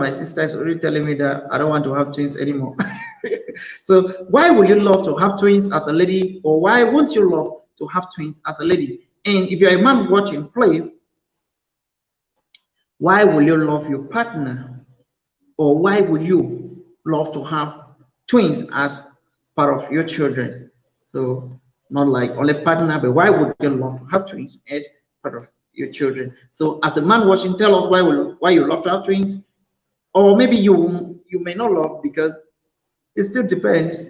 my sister is already telling me that I don't want to have twins anymore. So why would you love to have twins as a lady, or why won't you love to have twins as a lady? And if you're a man watching, please, why will you love your partner, or why would you love to have twins as part of your children? So not like only partner, but why would you love to have twins as part of your children? So as a man watching, tell us why you love to have twins, or maybe you may not love, because it still depends.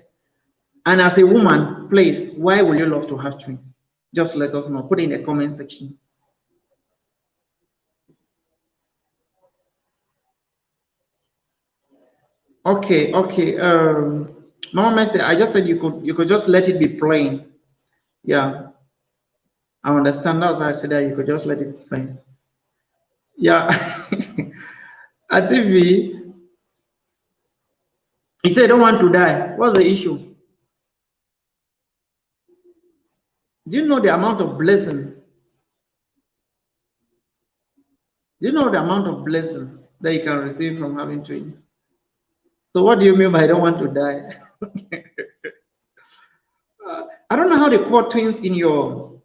And as a woman, please, why will you love to have twins? Just let us know. Put it in the comment section. Okay. Mama Mercy, I just said you could just let it be plain. Yeah, I understand. That's why I said that you could just let it be plain. Yeah. At TV, he said, don't want to die. What's the issue? Do you know the amount of blessing? Do you know the amount of blessing that you can receive from having twins? So what do you mean by I don't want to die? I don't know how they call twins in your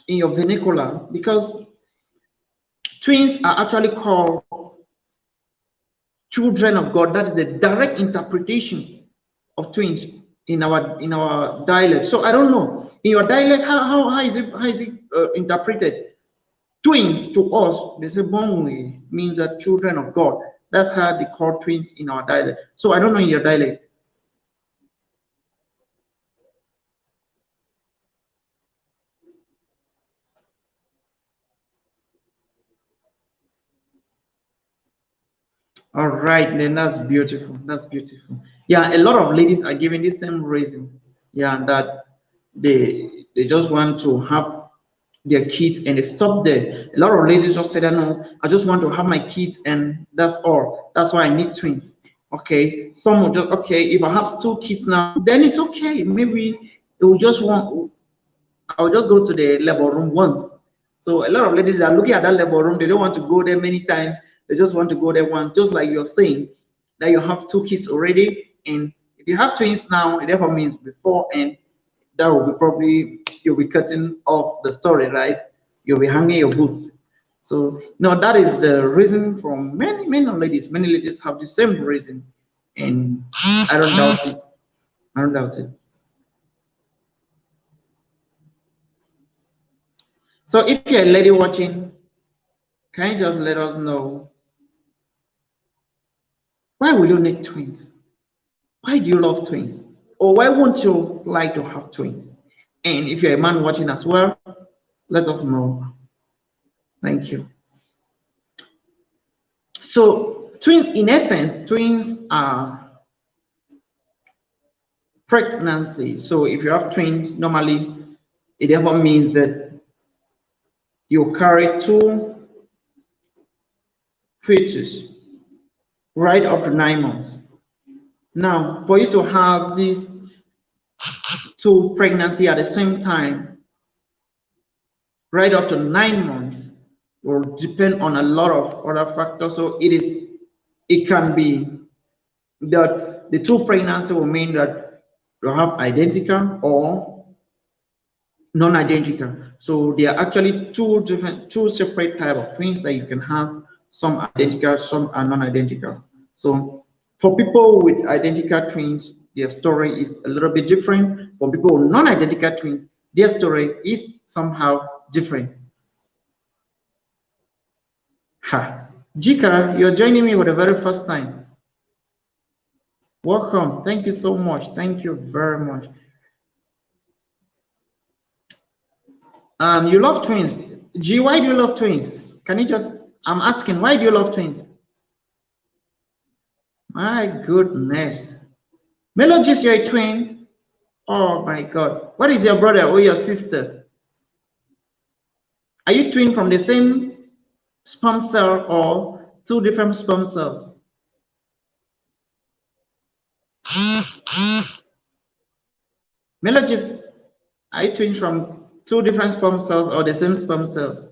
vernacular, because twins are actually called children of God. That is the direct interpretation of twins in our dialect. So I don't know in your dialect how is it interpreted? Twins to us, they say bonwe means that children of God. That's how they call twins in our dialect. So I don't know in your dialect. All right, then that's beautiful. That's beautiful. Yeah, a lot of ladies are giving the same reason. Yeah, that they just want to have their kids and they stop there. A lot of ladies just say that no, I just want to have my kids and that's all. That's why I need twins. Okay, some will just okay. If I have two kids now, then it's okay. Maybe they will just want. I'll just go to the labor room once. So a lot of ladies are looking at that labor room. They don't want to go there many times. They just want to go there once. Just like you're saying that you have two kids already, and if you have twins now, it therefore means before, and that will be probably you'll be cutting off the story, right? You'll be hanging your boots. So no, that is the reason from many ladies. Many ladies have the same reason, and I don't doubt it. I don't doubt it. So if you're a lady watching, can you just let us know why will you need twins? Why do you love twins? Or why won't you like to have twins? And if you're a man watching as well, let us know. Thank you. So twins, in essence, twins are pregnancy. So if you have twins, normally it therefore means that you carry two fetus right up to 9 months. Now, for you to have these two pregnancy at the same time, right up to 9 months, will depend on a lot of other factors. So it can be that the two pregnancy will mean that you have identical or non-identical. So there are actually two separate type of twins that you can have. Some identical, some are non-identical. So for people with identical twins, their story is a little bit different. For people with non-identical twins, their story is somehow different. Ha, Jika, you're joining me for the very first time. Welcome. Thank you so much. Thank you very much. You love twins. G, why do you love twins? Can you just, I'm asking, why do you love twins? My goodness. Melodies, you're a twin. Oh my God. What is your brother or your sister? Are you twin from the same sperm cell or two different sperm cells? Melodies, are you twin from two different sperm cells or the same sperm cells?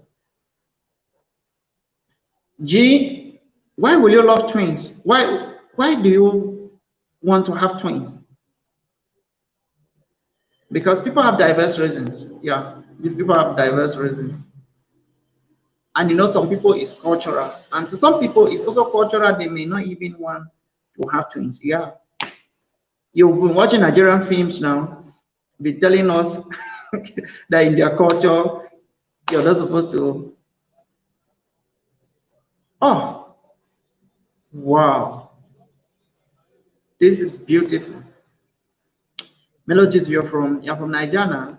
G, Why will you love twins? Why do you want to have twins? Because people have diverse reasons. Yeah, people have diverse reasons. And you know, some people it's cultural, and to some people it's also cultural. They may not even want to have twins. Yeah, you've been watching Nigerian films now, be telling us that in their culture you're not supposed to. Oh, wow, this is beautiful. Melodies, you're from Nigeria.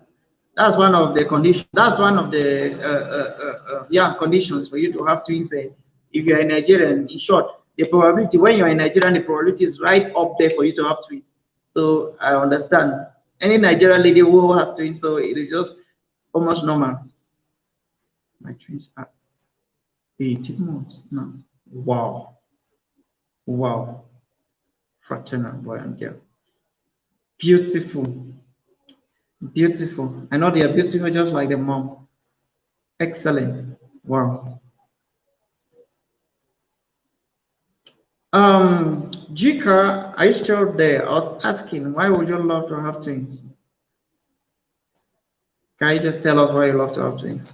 That's one of the conditions. That's one of the yeah, conditions for you to have twins. If you're a Nigerian, in short, the probability when you're in Nigerian, the probability is right up there for you to have twins. So I understand. Any Nigerian lady who has twins, so it is just almost normal. My twins are 18 months now. Wow. Wow. Fraternal boy and girl. Beautiful. Beautiful. I know they are beautiful just like the mom. Excellent. Wow. Jika, are you still there? I was asking, why would you love to have twins? Can you just tell us why you love to have twins?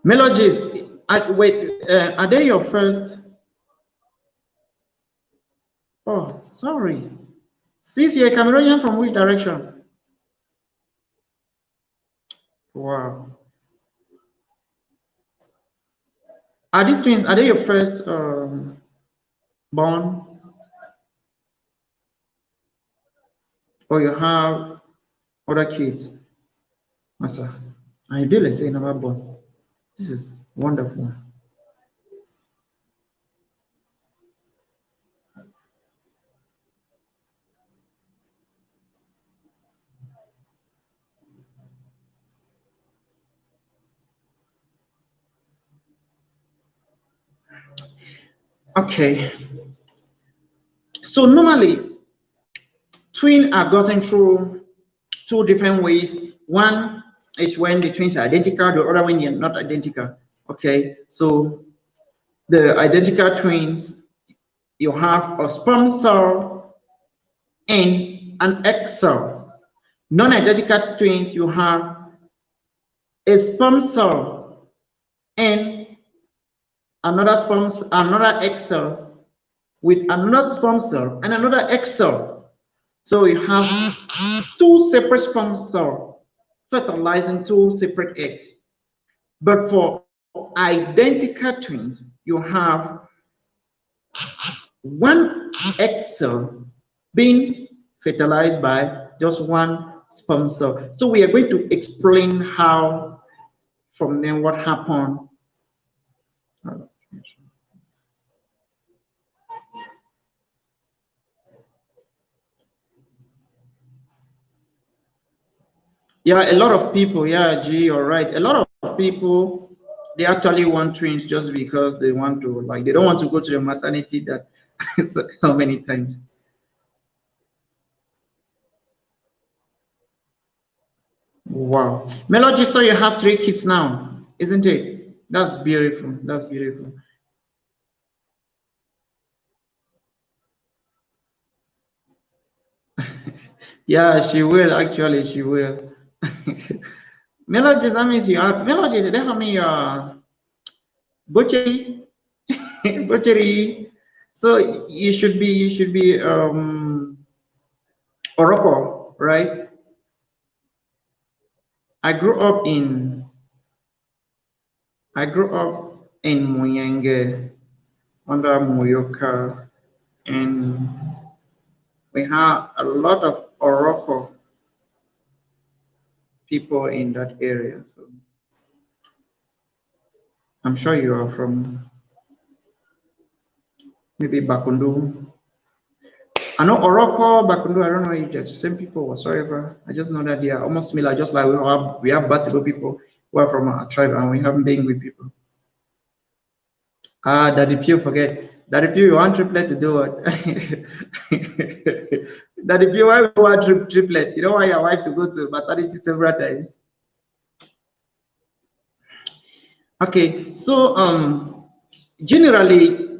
Melogist, wait, are they your first? Oh, sorry. Sis, you're a Cameroonian from which direction? Wow. Are these twins, are they your first born? Or you have other kids? Masa, I do say never born. This is wonderful. Okay. So normally, twins are gotten through two different ways. One is when the twins are identical, the other one they're not identical. Okay, so the identical twins, you have a sperm cell and an egg cell. Non-identical twins, you have a sperm cell and another egg cell with another sperm cell and another egg cell. So you have two separate sperm cells fertilizing two separate eggs. But for identical twins, you have one egg cell being fertilized by just one sperm cell. So we are going to explain how from then what happened. Yeah, a lot of people, yeah, G, you're right. A lot of people, they actually want twins just because they want to, like, they don't want to go to the maternity that so many times. Wow. Melody, so you have three kids now, isn't it? That's beautiful. That's beautiful. Yeah, she will, actually, she will. Melody, that means you have, Melody, that means you're butchery, butchery. So you should be, Oropo, right? I grew up in I grew up in Muyenge under Muyoka, and we have a lot of Oropo people in that area. So I'm sure you are from maybe Bakundu. I know Oropo, Bakundu, I don't know if they're the same people whatsoever. I just know that they are almost similar, just like we have Batigo people who are from our tribe and we have Bengui people. Ah, Daddy Pew, forget. Daddy Pew, you want triplet to do what? Daddy Pew, why you want triplet? You don't want your wife to go to maternity several times. Okay, so generally,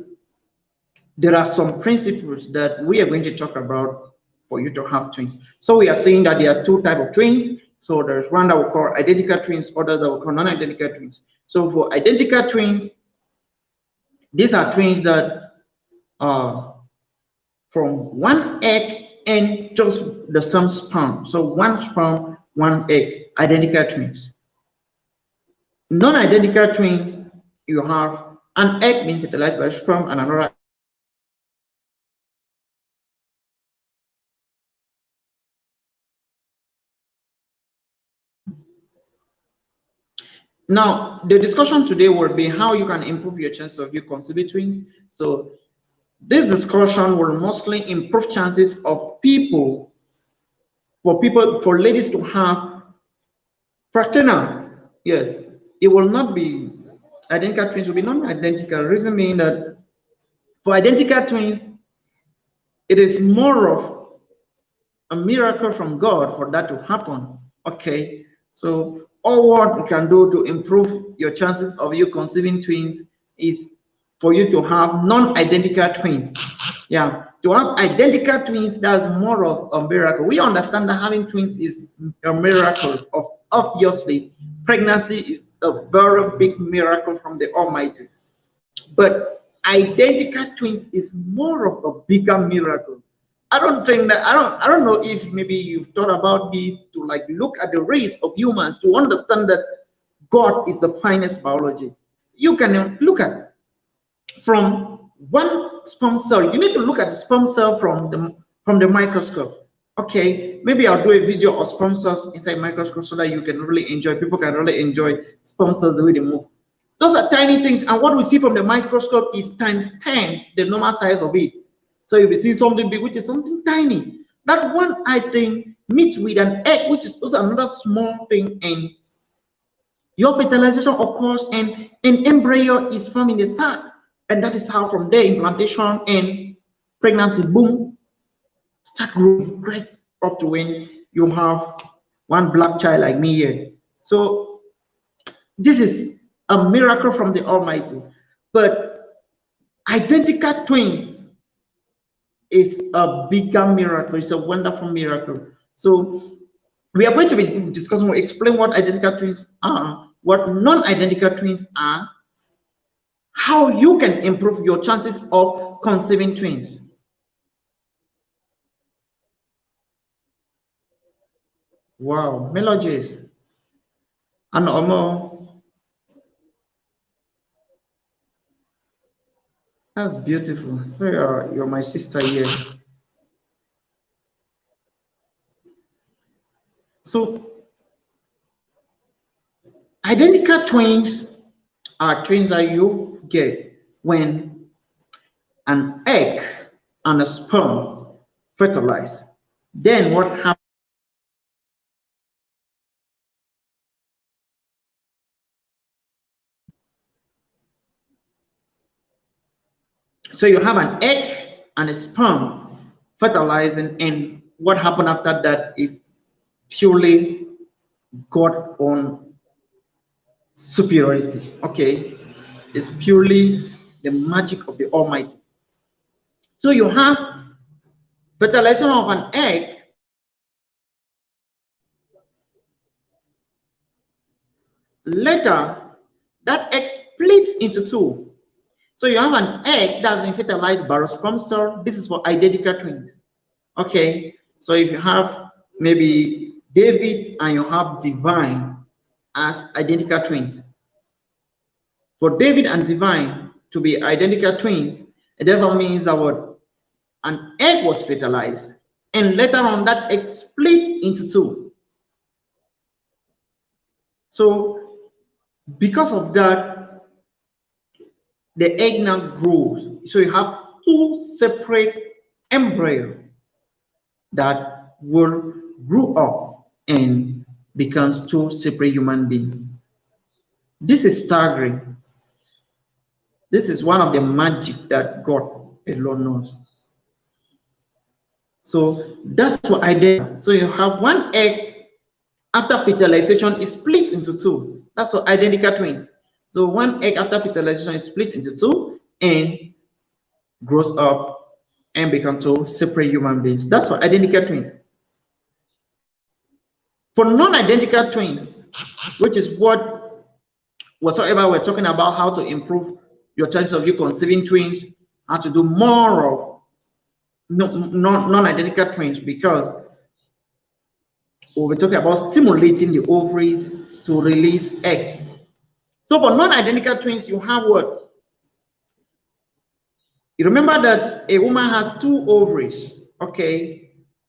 there are some principles that we are going to talk about for you to have twins. So we are saying that there are two types of twins. So there's one that we call identical twins, others that we call non-identical twins. So for identical twins, these are twins that are from one egg and just the same sperm. So one sperm, one egg, identical twins. Non-identical twins, you have an egg being fertilized by sperm and another. Now, the discussion today will be how you can improve your chances of you conceiving twins. So this discussion will mostly improve chances of for ladies to have fraternal. Yes, it will not be identical twins, will be non-identical. Reason being that for identical twins, it is more of a miracle from God for that to happen. Okay, so all what you can do to improve your chances of you conceiving twins is for you to have non-identical twins. Yeah, to have identical twins, that's more of a miracle. We understand that having twins is a miracle. Obviously, pregnancy is a very big miracle from the Almighty. But identical twins is more of a bigger miracle. I don't think that I don't know if maybe you've thought about this to like look at the race of humans to understand that God is the finest biology. You can look at from one sperm cell. You need to look at the sperm cell from the microscope. Okay, maybe I'll do a video of sperm cells inside microscope so that you can really enjoy. People can really enjoy sperm cells the way they move. Those are tiny things, and what we see from the microscope is times 10 the normal size of it. So if you see something big, which is something tiny, that one I think meets with an egg, which is also another small thing, and your fertilization occurs, and an embryo is formed in the sac, and that is how from there implantation and pregnancy, boom, start growing right up to when you have one black child like me here. So this is a miracle from the Almighty. But identical twins is a bigger miracle. It's a wonderful miracle. So we are going to be discussing, we'll explain what identical twins are, what non-identical twins are, how you can improve your chances of conceiving twins. Wow, melodies. And Omo, that's beautiful. So you're my sister here. So identical twins are twins that you get when an egg and a sperm fertilize. Then what happens? So you have an egg and a sperm fertilizing, and what happened after that is purely God own superiority. Okay, it's purely the magic of the Almighty. So you have fertilization of an egg. Later, that egg splits into two. So you have an egg that's been fertilized by a sperm cell. This is for identical twins. Okay, so if you have maybe David and you have Divine as identical twins. For David and Divine to be identical twins, it therefore means that an egg was fertilized, and later on that egg splits into two. So because of that, the egg now grows. So you have two separate embryos that will grow up and becomes two separate human beings. This is staggering. This is one of the magic that God alone knows. So that's what I did. So you have one egg, after fertilization, it splits into two. That's what identical twins. So one egg after fertilization is split into two, and grows up and become two separate human beings. That's for identical twins. For non-identical twins, which is whatsoever we're talking about, how to improve your chances of you conceiving twins, how to do more of non-identical twins, because we'll be talking about stimulating the ovaries to release eggs. So for non-identical twins, you have what? You remember that a woman has two ovaries, okay?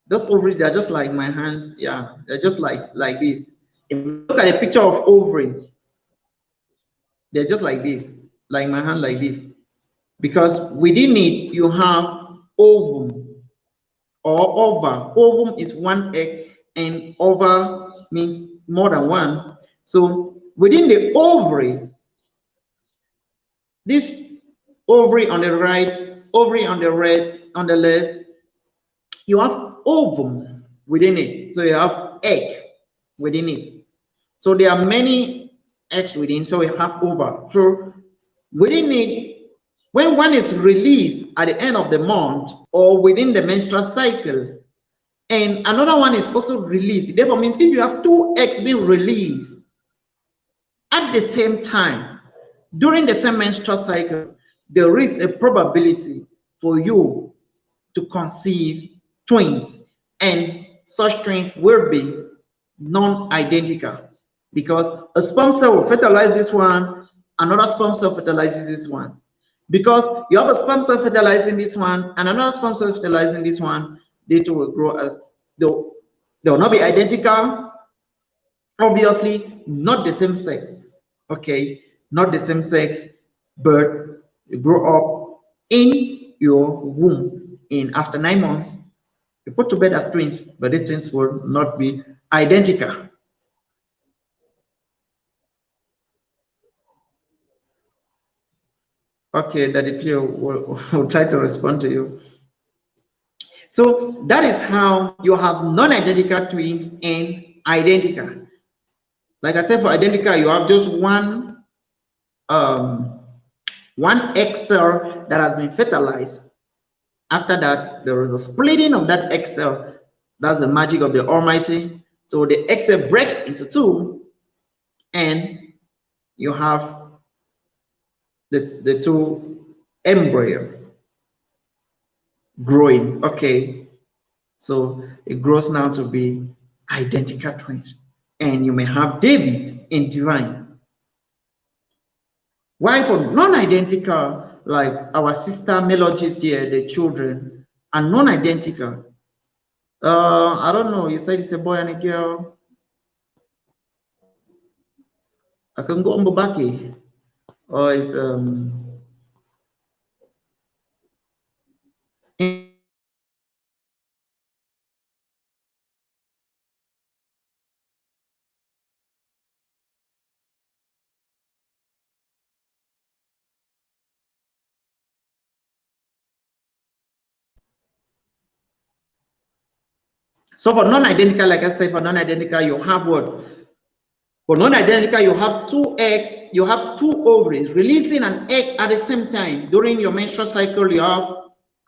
Those ovaries, they're just like my hands. Yeah, they're just like this. If you look at a picture of ovaries, they're just like this, like my hand, like this. Because within it, you have ovum or ova. Ovum is one egg, and ova means more than one. So within the ovary, this ovary on the right, ovary on the left, you have ovum within it. So you have egg within it. So there are many eggs within, so we have ova. So within it, when one is released at the end of the month or within the menstrual cycle, and another one is also released, therefore means if you have two eggs being released at the same time during the same menstrual cycle, there is a probability for you to conceive twins, and such twins will be non-identical, because a sperm cell will fertilize this one, another sperm cell fertilizes this one. Because you have a sperm cell fertilizing this one and another sperm cell fertilizing this one, they two will grow as they will not be identical, obviously not the same sex, okay, not the same sex, but you grow up in your womb, and after 9 months you put to bed as twins, but these twins will not be identical. Okay, that if you will try to respond to you. So that is how you have non-identical twins and identical. Like I said, for identical, you have just one egg cell that has been fertilized. After that, there is a splitting of that egg cell. That's the magic of the Almighty. So the egg cell breaks into two, and you have the two embryo growing. Okay, so it grows now to be identical twins, and you may have David and divine. Why for non-identical, like our sister melodies here, the children are non-identical? I don't know, you said it's a boy and a girl. I can go on Bobaki, or it's so for non-identical, like I said, for non-identical, you have what? For non-identical, you have two eggs, you have two ovaries releasing an egg at the same time. During your menstrual cycle, you have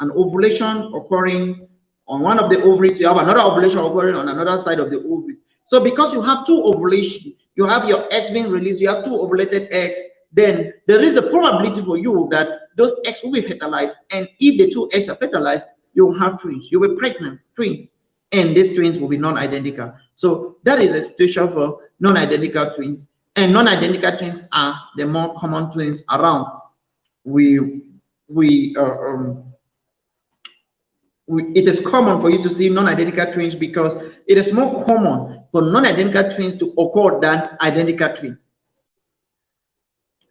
an ovulation occurring on one of the ovaries, you have another ovulation occurring on another side of the ovaries. So because you have two ovulations, you have your eggs being released, you have two ovulated eggs, then there is a probability for you that those eggs will be fertilized. And if the two eggs are fertilized, you will have twins. You will be pregnant, twins. And these twins will be non-identical. So that is a situation for non-identical twins. And non-identical twins are the more common twins around. It is common for you to see non-identical twins because it is more common for non-identical twins to occur than identical twins.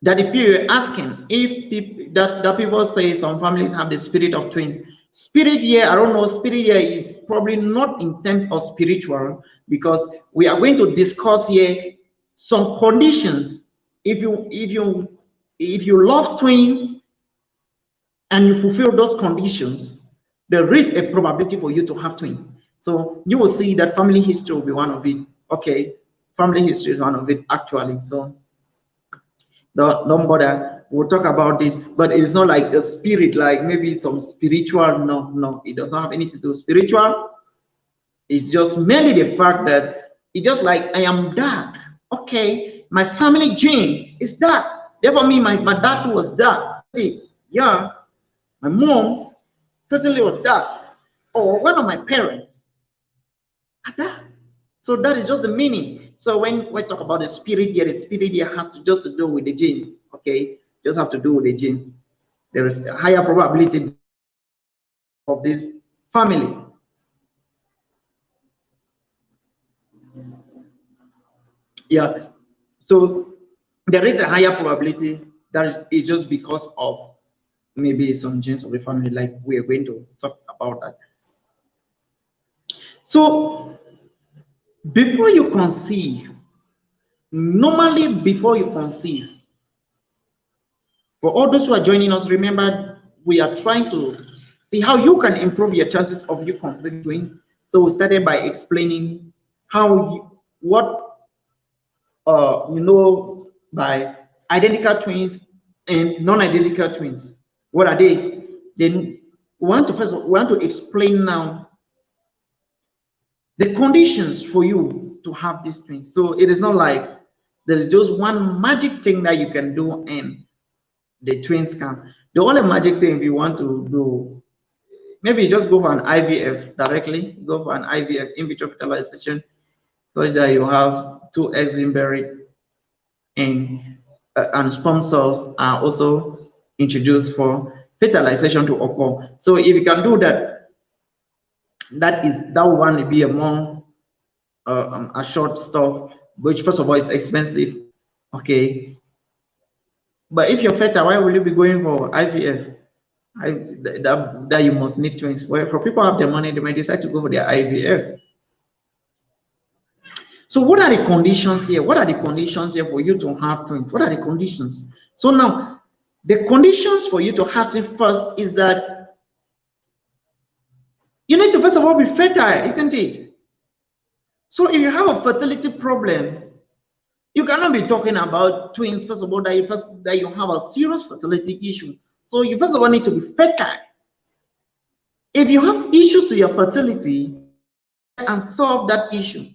That if you're asking if people, that people say some families have the spirit of twins. Spirit here, I don't know, spirit here is probably not in terms of spiritual, because we are going to discuss here some conditions. If you love twins and you fulfill those conditions, there is a probability for you to have twins. So you will see that family history will be one of it. Okay, family history is one of it actually. So don't bother we'll talk about this, but it's not like a spirit, like maybe some spiritual. No, no, it doesn't have anything to do with spiritual. It's just merely the fact that it's just like I am dark. Okay, my family gene is dark. Therefore, me, my dad was dark. Yeah, my mom certainly was dark. Or one of my parents are dark. So that is just the meaning. So when we talk about the spirit here has to just to do with the genes. Okay, just have to do with the genes. There is a higher probability of this family. Yeah, so there is a higher probability that it's just because of maybe some genes of the family, like we are going to talk about that. So before you conceive, normally before you conceive, for all those who are joining us, remember we are trying to see how you can improve your chances of you conceiving twins. So we started by explaining how by identical twins and non-identical twins. What are they? Then we want to explain now the conditions for you to have these twins. So it is not like there is just one magic thing that you can do and the twins come. The only magic thing if you want to do, maybe just go for an IVF directly, go for an IVF, in vitro fertilization, such that you have two eggs being buried and sperm cells are also introduced for fertilization to occur. So if you can do that, that one will be a more a short stuff, which first of all is expensive. Okay, but if you're fertile, why will you be going for IVF? That you must need twins. Well, for people who have the money, they might decide to go for their IVF. So what are the conditions here? What are the conditions here for you to have twins? What are the conditions? So now, the conditions for you to have twins first is that you need to first of all be fertile, isn't it? So if you have a fertility problem, you cannot be talking about twins, first of all, that you have a serious fertility issue. So you first of all need to be fertile. If you have issues with your fertility, and solve that issue.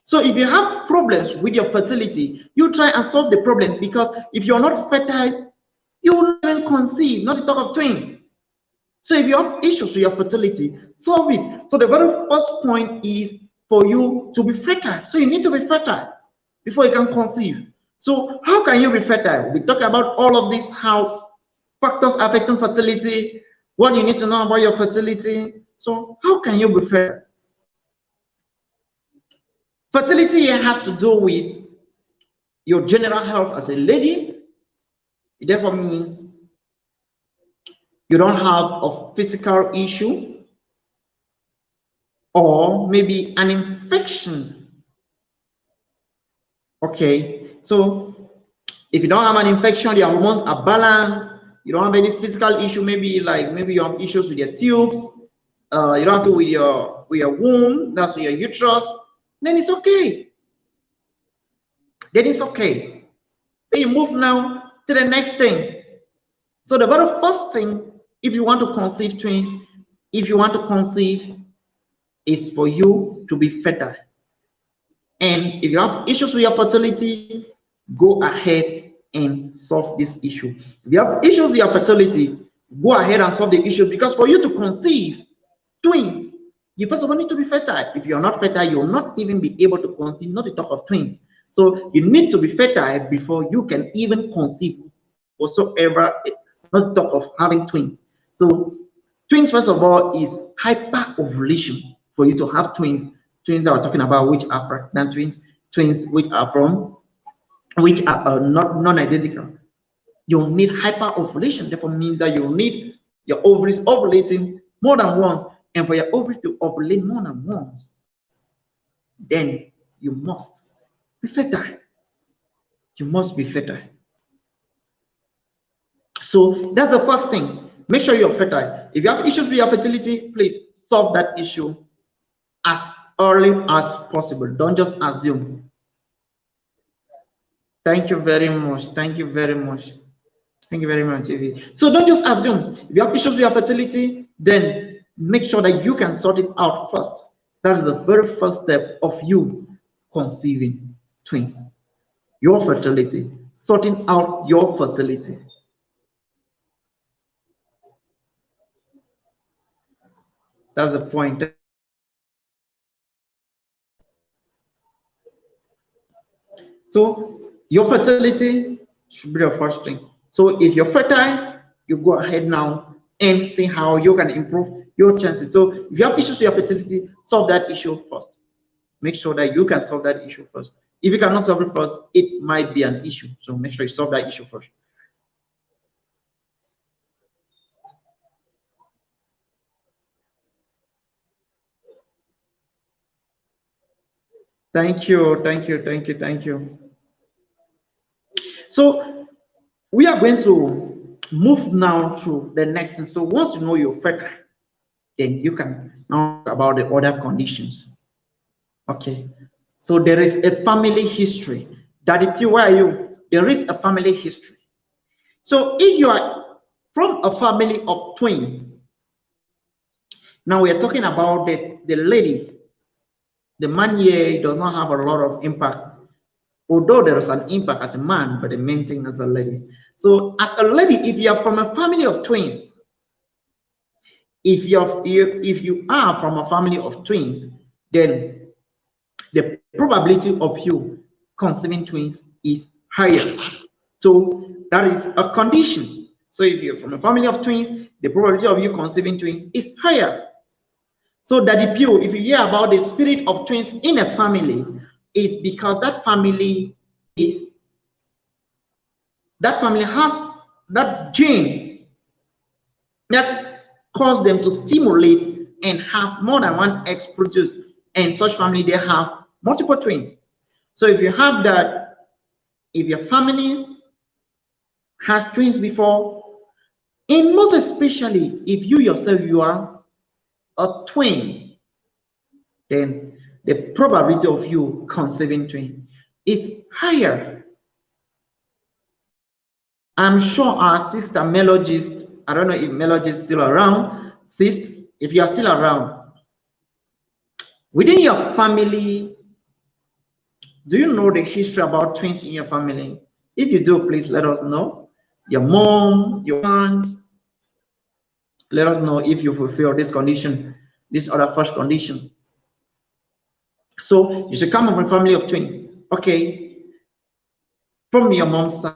So if you have problems with your fertility, you try and solve the problems, because if you're not fertile, you will not even conceive, not to talk of twins. So if you have issues with your fertility, solve it. So the very first point is for you to be fertile. So you need to be fertile before you can conceive. So how can you be fertile? We talk about all of this, how factors affecting fertility, what you need to know about your fertility. So how can you be fertile? Fertility has to do with your general health as a lady. It therefore means you don't have a physical issue or maybe an infection. Okay, so if you don't have an infection, your hormones are balanced, you don't have any physical issue, maybe you have issues with your tubes, you don't have to with your womb, that's with your uterus, then it's okay. Then it's okay. Then you move now to the next thing. So the very first thing, if you want to conceive twins, if you want to conceive, is for you to be fertile. And if you have issues with your fertility, go ahead and solve this issue. If you have issues with your fertility, go ahead and solve the issue, because for you to conceive twins, you first of all need to be fertile. If you're not fertile, you'll not even be able to conceive, not to talk of twins. So you need to be fertile before you can even conceive whatsoever, not talk of having twins. So twins, first of all, is hyper-ovulation. For you to have twins that we're talking about, which are pregnant twins, twins which are not non-identical, you'll need hyper-ovulation. Therefore means that you'll need your ovaries ovulating more than once, and for your ovaries to ovulate more than once, then you must be fertile. You must be fertile. So that's the first thing. Make sure you're fertile. If you have issues with your fertility, please solve that issue as early as possible. Don't just assume. Thank you very much. Thank you very much. Thank you very much, Evie. So don't just assume. If you have issues with your fertility, then make sure that you can sort it out first. That's the very first step of you conceiving twins. Your fertility, sorting out your fertility. That's the point. So your fertility should be the first thing. So if you're fertile, you go ahead now and see how you can improve your chances. So if you have issues with your fertility, solve that issue first. Make sure that you can solve that issue first. If you cannot solve it first, it might be an issue. So make sure you solve that issue first. Thank you, thank you, thank you, thank you. So we are going to move now to the next thing. So once you know you're fertile, then you can now talk about the other conditions. Okay. So there is a family history. That if you where are you, there is a family history. So if you are from a family of twins, now we are talking about the lady. The man here does not have a lot of impact. Although there is an impact as a man, but the main thing is a lady. So as a lady, if you are from a family of twins, if you are from a family of twins, then the probability of you conceiving twins is higher. So that is a condition. So if you're from a family of twins, the probability of you conceiving twins is higher. So that if you hear about the spirit of twins in a family, is because that family has that gene that cause them to stimulate and have more than one eggs produced, and such family they have multiple twins. So if you have that, if your family has twins before, and most especially if you yourself you are a twin, then the probability of you conceiving twin is higher. I'm sure our sister Melogist, I don't know if Melogist is still around. Sis, if you are still around, within your family, do you know the history about twins in your family? If you do, please let us know. Your mom, your aunt, let us know if you fulfill this condition, this other first condition. So you should come from a family of twins. Okay. From your mom's side.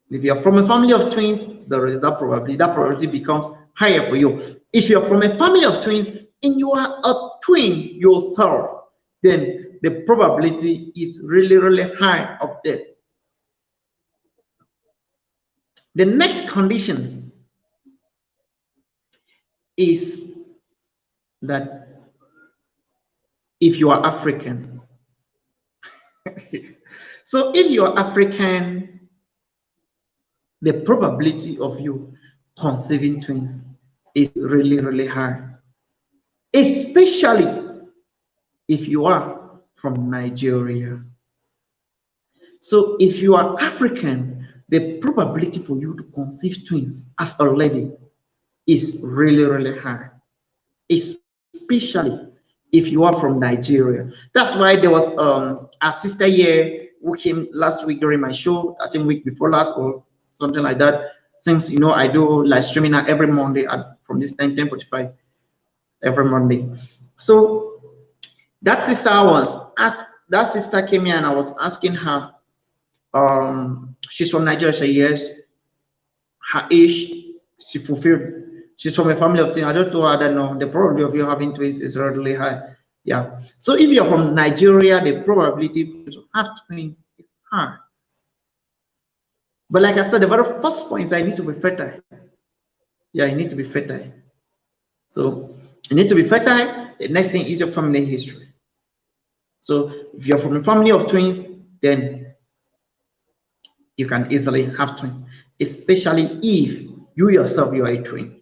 If you're from a family of twins, there is that probability becomes higher for you. If you're from a family of twins and you are a twin yourself, then the probability is really, really high up there. The next condition is that if you are African. So if you are African, the probability of you conceiving twins is really, really high, especially if you are from Nigeria. So if you are African, the probability for you to conceive twins as a lady is really, really high, especially if you are from Nigeria. That's why there was a sister here who came last week during my show, I think week before last or something like that. Since you know I do live streaming every Monday from this time 10:45 every Monday. So that sister that sister came here and I was asking her, she's from Nigeria, she said yes, her age, she fulfilled. She's from a family of twins. I don't know, I don't know. The probability of you having twins is really high. Yeah. So if you're from Nigeria, the probability to have twins is high. But like I said, the very first point is I need to be fertile. Yeah, you need to be fertile. So you need to be fertile. The next thing is your family history. So if you're from a family of twins, then you can easily have twins, especially if you yourself you are a twin.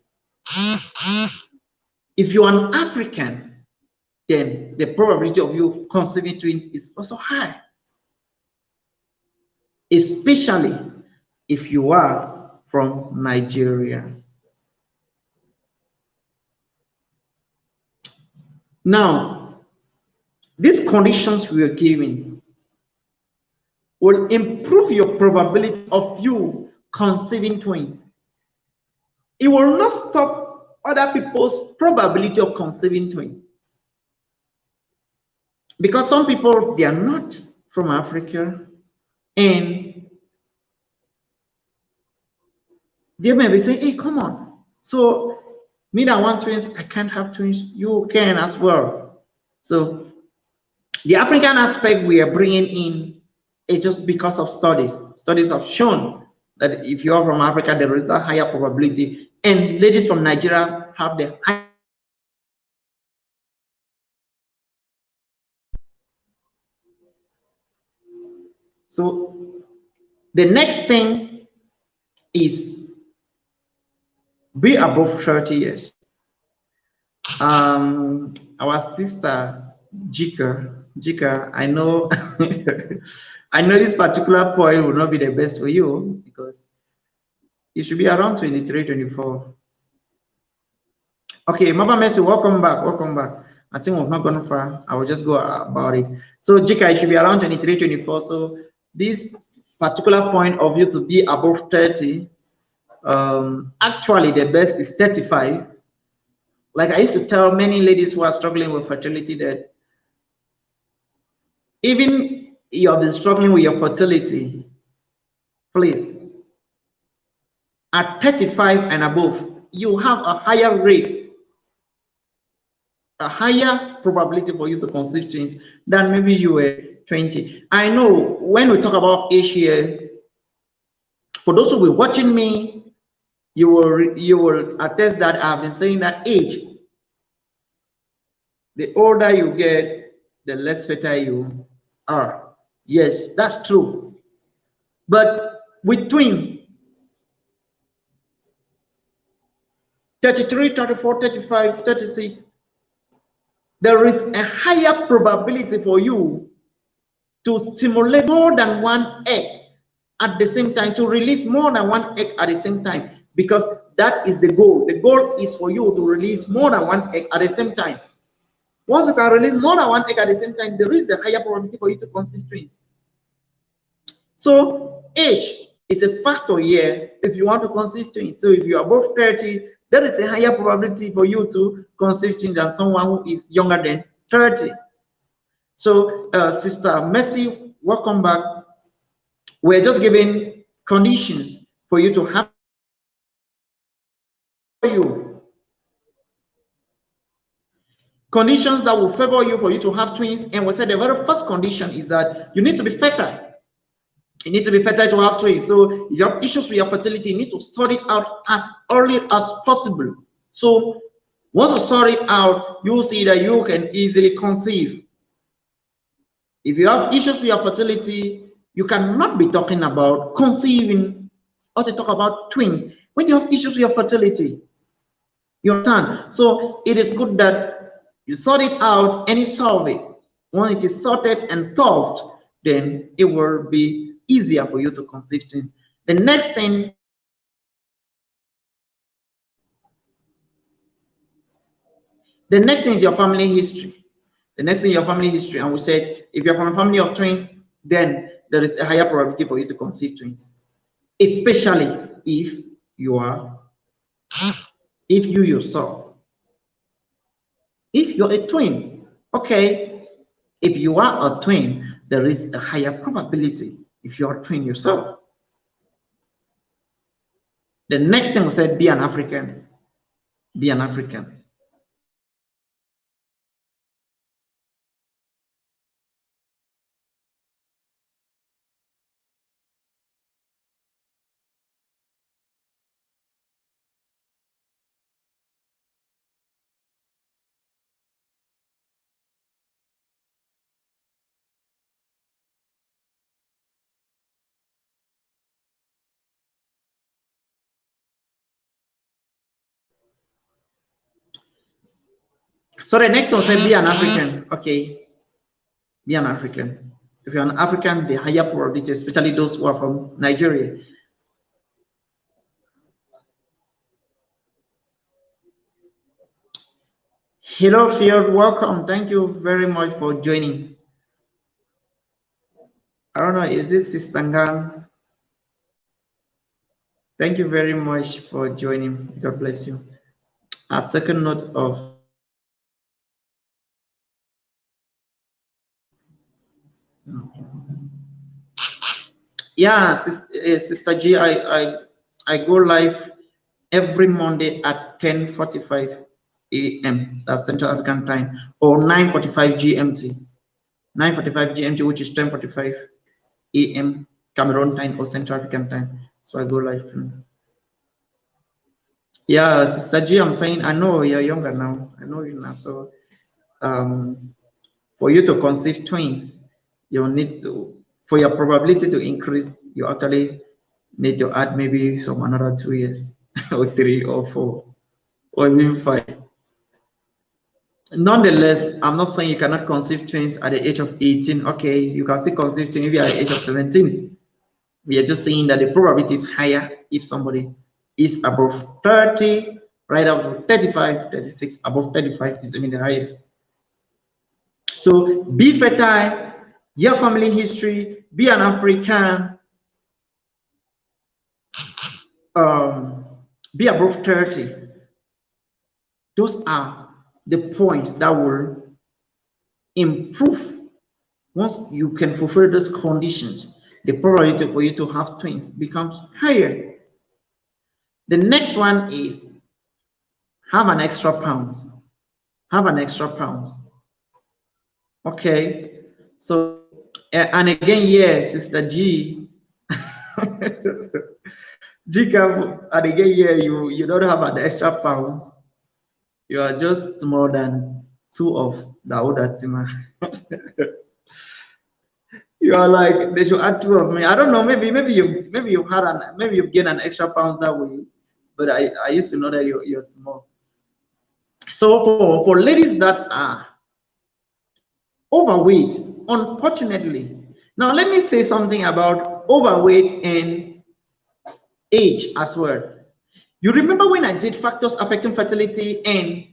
If you're an African, then the probability of you conceiving twins is also high, especially if you are from Nigeria. Now, these conditions we are giving will improve your probability of you conceiving twins. It will not stop other people's probability of conceiving twins. Because some people, they are not from Africa, and they may be saying, hey, come on. So, me that want twins, I can't have twins. You can as well. So, the African aspect we are bringing in is just because of studies. Studies have shown that if you are from Africa, there is a higher probability. And ladies from Nigeria have the high. So the next thing is be above 30 years. Our sister Jika, I know I know this particular point will not be the best for you because it should be around 23, 24. Okay, Mama Mercy, welcome back. Welcome back. I think we've not gone far. I will just go about it. So Jika, it should be around 23, 24. So this particular point of you to be above 30, actually the best is 35. Like I used to tell many ladies who are struggling with fertility that even you have been struggling with your fertility, please, at 35 and above, you have a higher rate, a higher probability for you to conceive twins than maybe you were 20. I know when we talk about age here, for those who will be watching me, you will attest that I've been saying that age, the older you get, the less fertile you are. Yes, that's true. But with twins, 33, 34, 35, 36, there is a higher probability for you to stimulate more than one egg at the same time, to release more than one egg at the same time, because that is the goal. The goal is for you to release more than one egg at the same time. Once you can release more than one egg at the same time, there is the higher probability for you to conceive twins. So age is a factor here if you want to conceive twins. So if you're above 30, there is a higher probability for you to conceive twins than someone who is younger than 30. So Sister Mercy, welcome back. We're just giving conditions for you to have you. Conditions that will favor you for you to have twins. And we said the very first condition is that you need to be fertile. You need to be fertile to have twins. So if you have issues with your fertility, you need to sort it out as early as possible. So once you sort it out, you will see that you can easily conceive. If you have issues with your fertility, you cannot be talking about conceiving or to talk about twins when you have issues with your fertility. You understand? So it is good that you sort it out and you solve it. When it is sorted and solved, then it will be easier for you to conceive twins. The next thing is your family history. The next thing is your family history, and we said if you're from a family of twins, then there is a higher probability for you to conceive twins, especially if you yourself, if you're a twin. Okay, if you are a twin, there is a higher probability if you're a twin yourself. The next thing we said, be an African. Be an African. So the next one said, be an African. Okay, be an African. If you're an African, the higher probability, especially those who are from Nigeria. Hello, Field. Welcome. Thank you very much for joining. I don't know, is this Sister Ngan? Thank you very much for joining. God bless you. I've taken note of. Yeah, Sister G, I go live every Monday at 10:45 a.m. That's Central African time, or 9:45 GMT. 9:45 GMT, which is 10:45 a.m. Cameroon time or Central African time. So I go live. Yeah, Sister G, I'm saying I know you're younger now. I know you now. So for you to conceive twins, you'll need to, for your probability to increase, you actually need to add maybe some another 2 years or 3 or 4 or even 5. Nonetheless, I'm not saying you cannot conceive twins at the age of 18. Okay, you can still conceive twins maybe at the age of 17. We are just saying that the probability is higher if somebody is above 30, right up to 35, 36, above 35 is even the highest. So be fertile, your family history, be an African, be above 30. Those are the points that will improve. Once you can fulfill those conditions, the probability for you to have twins becomes higher. The next one is have an extra pounds. Have an extra pounds. Okay. So, and again, yes, Sister G. G, and again, yeah, you don't have an extra pounds. You are just more than 2 of the older Tima. You are like, they should add 2 of me. I don't know, maybe you've gained an extra pounds that way. But I used to know that you're small. So for ladies that are overweight, unfortunately, now let me say something about overweight and age as well. You remember when I did factors affecting fertility, and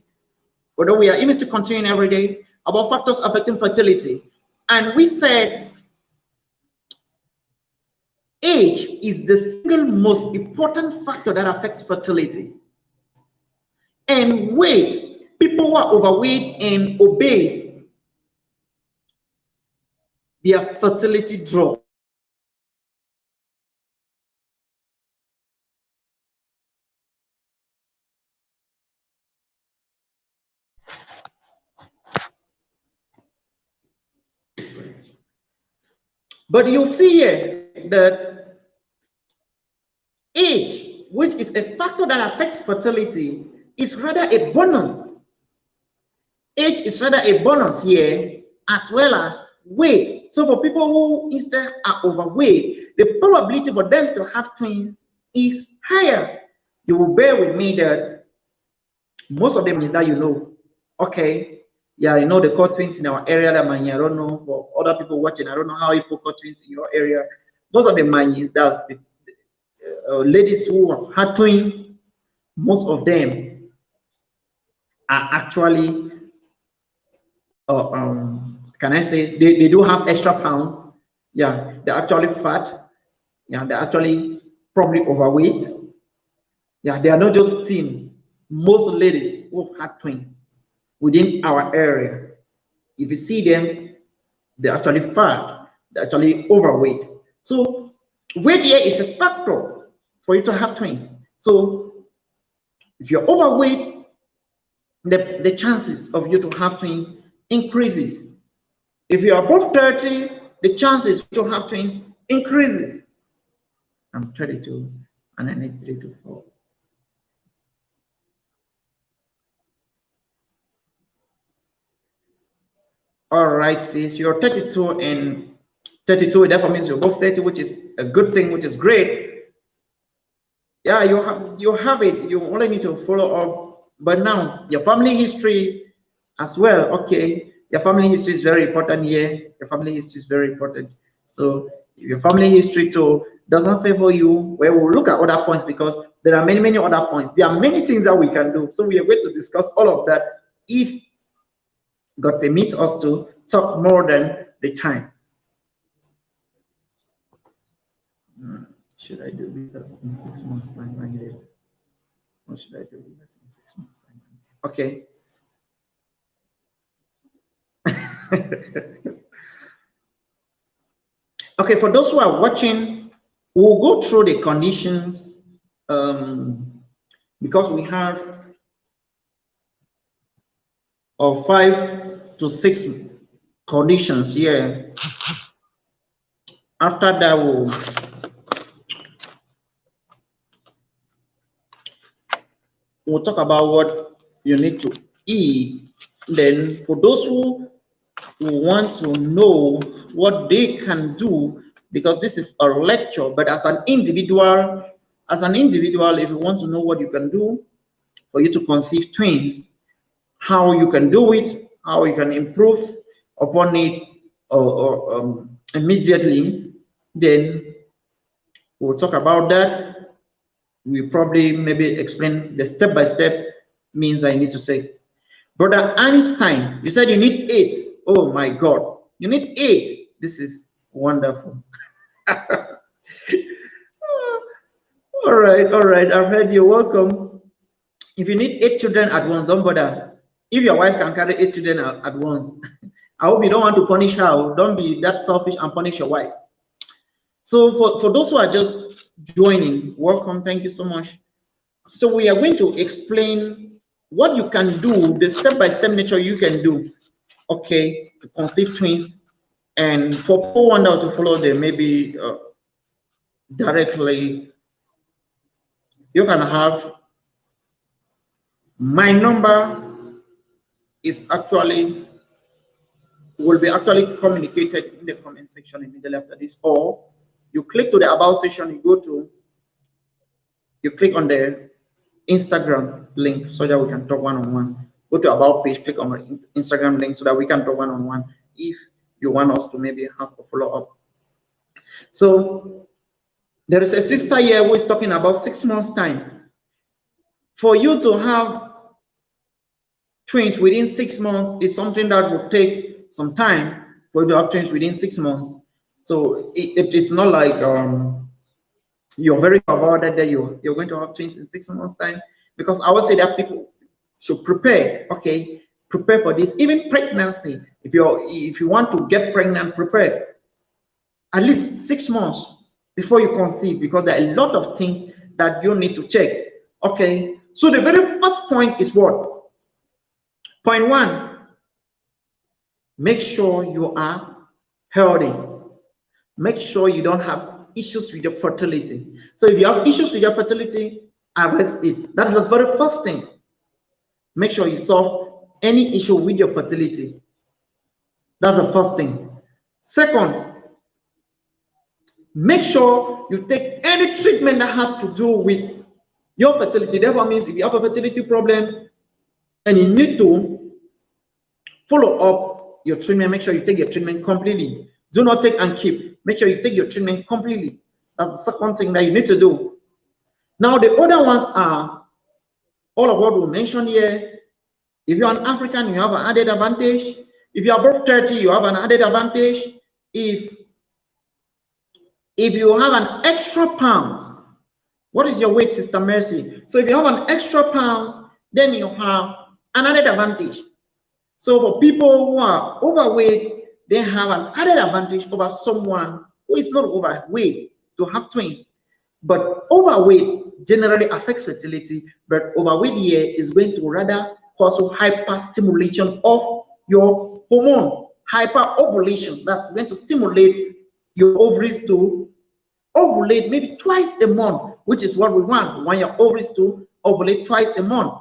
although we are aiming to continue every day about factors affecting fertility, and we said age is the single most important factor that affects fertility. And weight, people who are overweight and obese, their fertility drops. But you'll see here that age, which is a factor that affects fertility, is rather a bonus. Age is rather a bonus here, as well as weight. So for people who instead are overweight, the probability for them to have twins is higher. You will bear with me that most of them is that okay, yeah, they call twins in our area that I don't know, for other people watching, I don't know how people call twins in your area. Most of the is that's the ladies who have had twins. Most of them are actually can I say they do have extra pounds. Yeah, they're actually fat. Yeah, they're actually probably overweight. Yeah, they are not just thin. Most ladies who have had twins within our area, if you see them, they're actually fat, they're actually overweight. So weight here is a factor for you to have twins. So if you're overweight, the chances of you to have twins increases. If you're above 30, the chances to have twins increases. I'm 32 and I need 3 to 4. All right, sis, you're 32 and 32, therefore means you're above 30, which is a good thing, which is great. Yeah, you have it. You only need to follow up. But now your family history as well. Okay, Your family history is very important here. Your family history is very important. So if your family history too does not favor you, well, we'll look at other points because there are many other points. There are many things that we can do. So we are going to discuss all of that if God permits us to talk more than the time. Should I do this in 6 months' time? Or should I do this in 6 months' time? Okay. Okay, for those who are watching, we'll go through the conditions because we have 5 to 6 conditions here. After that, we'll talk about what you need to eat. Then for those who want to know what they can do, because this is a lecture, but as an individual, if you want to know what you can do for you to conceive twins, how you can do it, how you can improve upon it immediately, then we'll talk about that. We probably maybe explain the step-by-step means I need to take. Brother Einstein, you said you need 8. Oh my God, you need 8. This is wonderful. All right. I've heard you. Welcome. If you need 8 children at once, don't bother. If your wife can carry 8 children at once, I hope you don't want to punish her. Don't be that selfish and punish your wife. So for those who are just joining, welcome. Thank you so much. So we are going to explain what you can do, the step-by-step nature you can do, okay, to conceive twins. And for people who want to follow them, maybe directly, you can have my number is actually will be actually communicated in the comment section immediately after this, or you click to the about section, you click on the Instagram link so that we can talk one-on-one. Go to about page, click on the Instagram link so that we can talk one-on-one if you want us to maybe have a follow-up. So there is a sister here who is talking about 6 months time. For you to have twins within 6 months is something that would take some time for you to have twins within 6 months. So it's not like you're very about that you're going to have twins in 6 months time, because I would say that people should prepare. Okay, prepare for this. Even pregnancy, if you want to get pregnant, prepare at least 6 months before you conceive, because there are a lot of things that you need to check. Okay, so the very first point is what? Point 1, make sure you are healthy. Make sure you don't have issues with your fertility. So if you have issues with your fertility, address it. That is the very first thing. Make sure you solve any issue with your fertility. That's the first thing. Second, make sure you take any treatment that has to do with your fertility. Therefore means if you have a fertility problem and you need to follow up your treatment, make sure you take your treatment completely. Do not take and keep. Make sure you take your treatment completely. That's the second thing that you need to do. Now the other ones are all of what we mentioned here. If you're an African, you have an added advantage. If you're above 30, you have an added advantage. If you have an extra pounds, what is your weight, Sister Mercy? So if you have an extra pounds, then you have an added advantage. So for people who are overweight, they have an added advantage over someone who is not overweight to have twins. But overweight generally affects fertility, but overweight here is going to rather cause hyperstimulation of your hormone, hyperovulation. That's going to stimulate your ovaries to ovulate maybe twice a month, which is what we want. We want your ovaries to ovulate twice a month.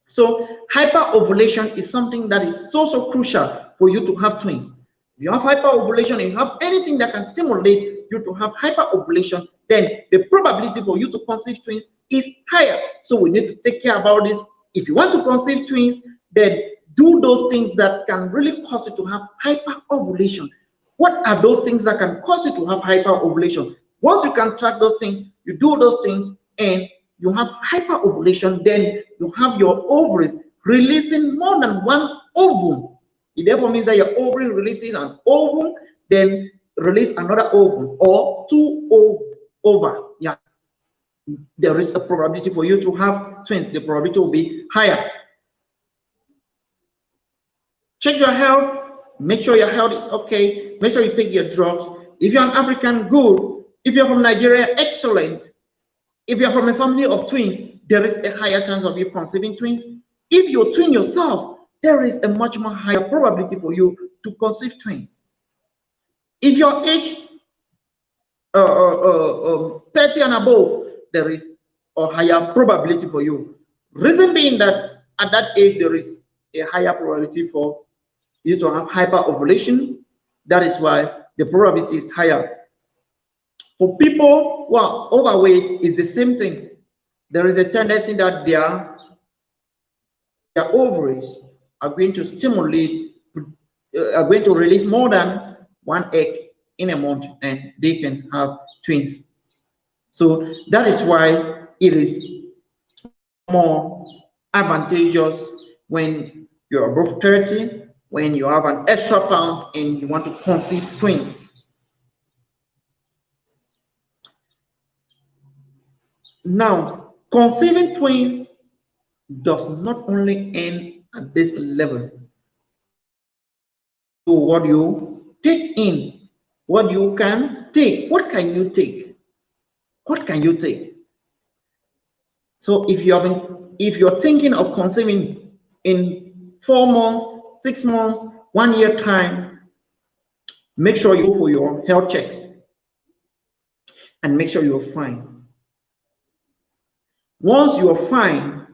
So hyperovulation is something that is so crucial for you to have twins. If you have hyperovulation and you have anything that can stimulate you to have hyperovulation, then the probability for you to conceive twins is higher. So we need to take care about this. If you want to conceive twins, then do those things that can really cause you to have hyperovulation. What are those things that can cause you to have hyperovulation? Once you can track those things, you do those things, and you have hyperovulation, then you have your ovaries releasing more than one ovum. It therefore means that your ovary releases an ovum, then release another ovum, or two ova. Yeah, there is a probability for you to have twins. The probability will be higher. Check your health. Make sure your health is okay. Make sure you take your drugs. If you're an African, good. If you're from Nigeria, excellent. If you're from a family of twins, there is a higher chance of you conceiving twins. If you twin yourself, there is a much more higher probability for you to conceive twins. If your age 30 and above, there is a higher probability for you. Reason being that at that age, there is a higher probability for you to have hyperovulation. That is why the probability is higher. For people who are overweight, it's the same thing. There is a tendency that their ovaries are going to stimulate, are going to release more than one egg in a month, and they can have twins. So that is why it is more advantageous when you're above 30, when you have an extra pounds and you want to conceive twins. Now, conceiving twins does not only end at this level. So what you take in, what you can take, what can you take? What can you take? So if you're thinking of conceiving in 4 months, 6 months, 1 year time, make sure you go for your health checks and make sure you're fine. Once you're fine,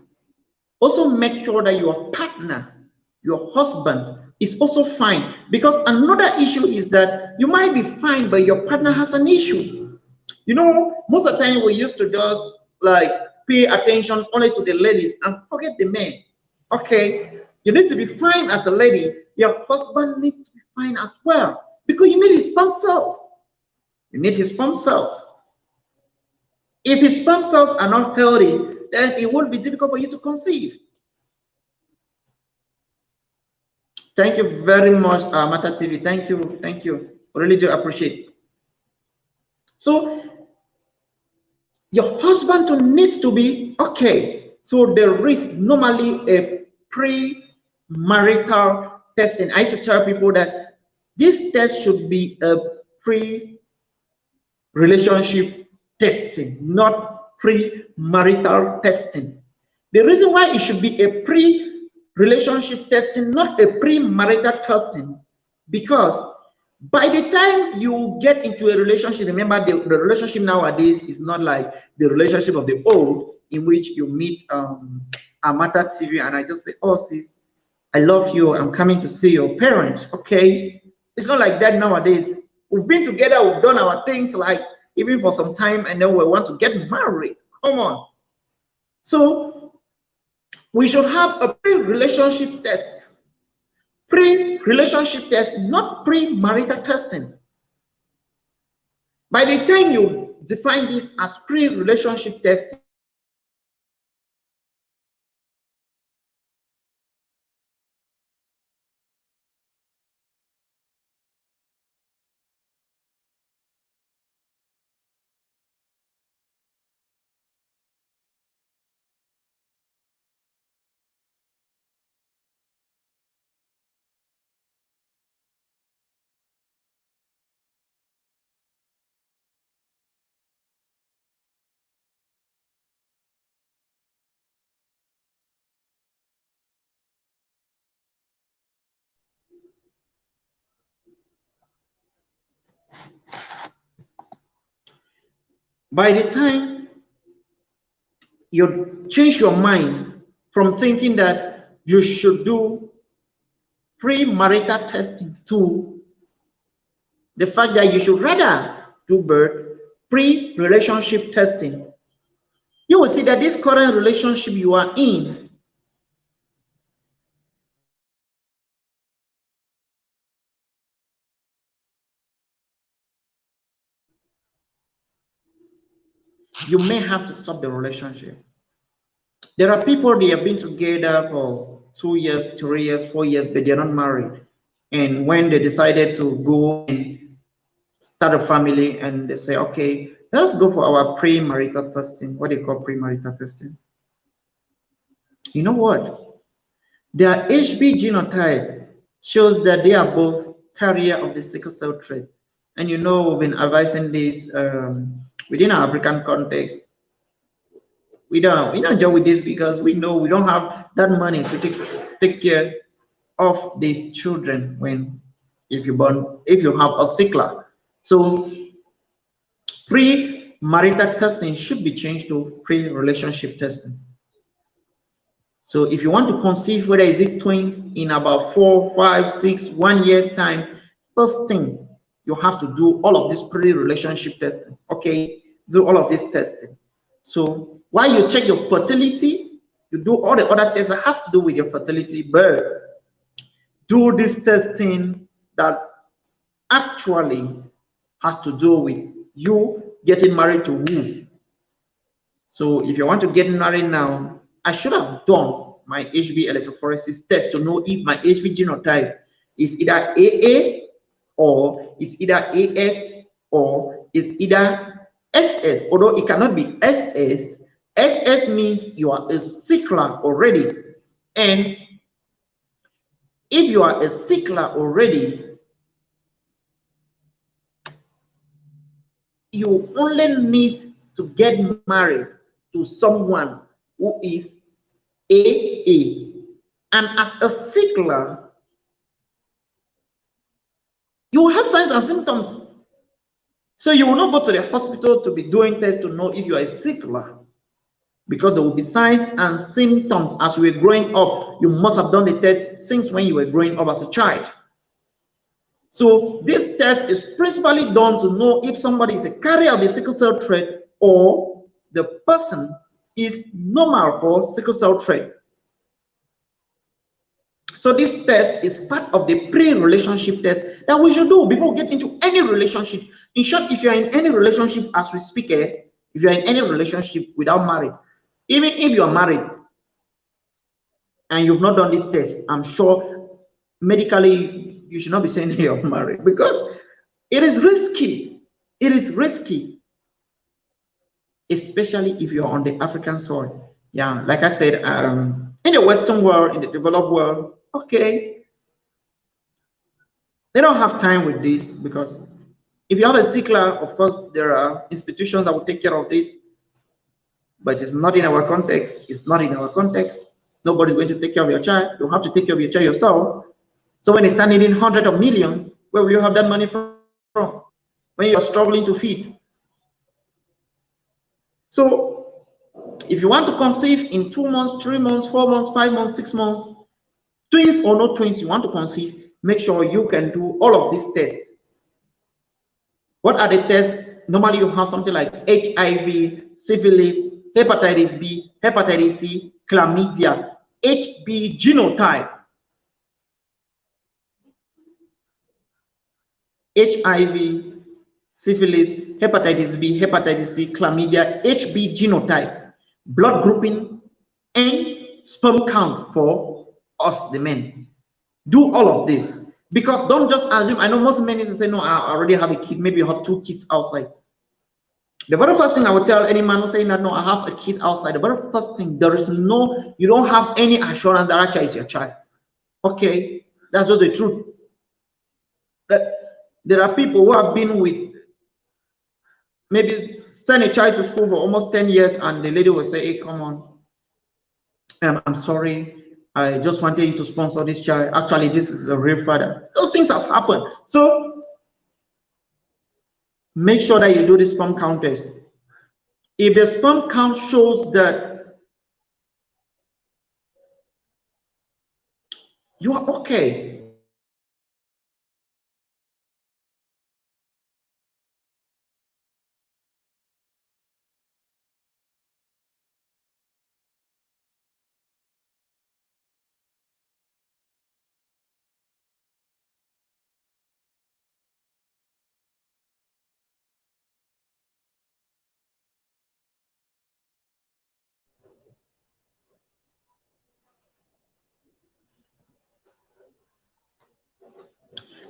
also make sure that your partner, your husband, is also fine. Because another issue is that you might be fine, but your partner has an issue. You know, most of the time we used to just like pay attention only to the ladies and forget the men. Okay, you need to be fine as a lady. Your husband needs to be fine as well, because you need his sperm cells. You need his sperm cells. If his sperm cells are not healthy, then it will be difficult for you to conceive. Thank you very much, Mata TV. Thank you. Really do appreciate. So your husband needs to be okay. So there is normally a pre-marital testing. I used to tell people that this test should be a pre-relationship testing, not pre-marital testing. The reason why it should be a pre-relationship testing, not a pre-marital testing, because by the time you get into a relationship, remember the relationship nowadays is not like the relationship of the old, in which you meet Amata TV and I just say, oh sis, I love you, I'm coming to see your parents. Okay, it's not like that nowadays. We've been together, we've done our things like even for some time, and then we want to get married. Come on. So we should have a pre-relationship test. Pre-relationship test, not pre-marital testing. By the time you define this as pre-relationship testing, by the time you change your mind from thinking that you should do pre-marital testing to the fact that you should rather do birth pre-relationship testing, you will see that this current relationship you are in you may have to stop the relationship. There are people, they have been together for 2 years, 3 years, 4 years, but they're not married. And when they decided to go and start a family, and they say, okay, let us go for our premarital testing. What they call premarital testing. You know what? Their HB genotype shows that they are both carrier of the sickle cell trait. And you know, we've been advising this within our African context. We don't joke with this because we know we don't have that money to take care of these children when if you have a sickler. So pre-marital testing should be changed to pre-relationship testing. So if you want to conceive, whether is it twins in about 4, 5, 6, 1 year's time, first thing you have to do all of this pre-relationship testing. Okay, do all of this testing. So while you check your fertility, you do all the other tests that have to do with your fertility, but do this testing that actually has to do with you getting married to who. So if you want to get married now, I should have done my HB electrophoresis test to know if my HB genotype is either AA or is either AS or is either SS, although it cannot be SS. SS means you are a sickler already. And if you are a sickler already, you only need to get married to someone who is AA. And as a sickler, you will have signs and symptoms. So you will not go to the hospital to be doing tests to know if you are a sickler, because there will be signs and symptoms as you were growing up. You must have done the test since when you were growing up as a child. So this test is principally done to know if somebody is a carrier of the sickle cell trait or the person is normal for sickle cell trait. So this test is part of the pre-relationship test that we should do before we get into any relationship. In short, if you're in any relationship as we speak, if you're in any relationship without marriage, even if you're married and you've not done this test, I'm sure medically you should not be saying you're married, because it is risky. It is risky, especially if you're on the African soil. Yeah, like I said, in the Western world, in the developed world, okay, they don't have time with this, because if you have a sickler, of course, there are institutions that will take care of this, but it's not in our context. It's not in our context. Nobody's going to take care of your child. You have to take care of your child yourself. So when it's standing in hundreds of millions, where will you have that money from? When you're struggling to feed. So if you want to conceive in 2 months, 3 months, 4 months, 5 months, 6 months, twins or no twins, you want to conceive, make sure you can do all of these tests. What are the tests? Normally you have something like HIV, syphilis, hepatitis B, hepatitis C, chlamydia, HB genotype, HIV, syphilis, hepatitis B, hepatitis C, chlamydia, HB genotype, blood grouping, and sperm count for us, the men. Do all of this, because don't just assume. I know most men used to say, no, I already have a kid. Maybe you have 2 kids outside. The very first thing I would tell any man who's saying that, no, I have a kid outside, the very first thing, you don't have any assurance that that child is your child. Okay, that's just the truth. There are people who have been with, maybe send a child to school for almost 10 years, and the lady will say, hey, come on, I'm sorry, I just wanted you to sponsor this child. Actually, this is the real father. Those things have happened. So make sure that you do the sperm count test. If the sperm count shows that you are okay,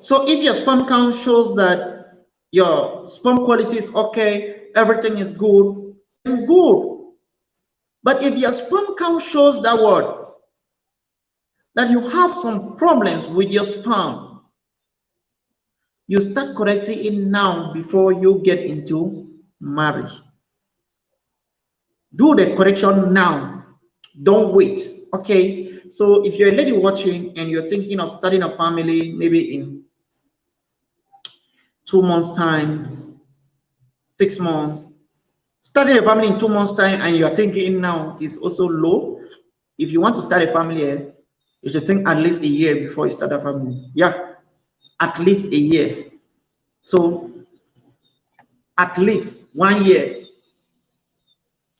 So if your sperm count shows that your sperm quality is okay, everything is good, then good. But if your sperm count shows that what, that you have some problems with your sperm, you start correcting it now before you get into marriage. Do the correction now. Don't wait. Okay. So if you're a lady watching and you're thinking of starting a family, maybe in 2 months' time, 6 months, starting a family in 2 months' time, and you're thinking now is also low. If you want to start a family, you should think at least a year before you start a family. Yeah, at least a year. So at least 1 year.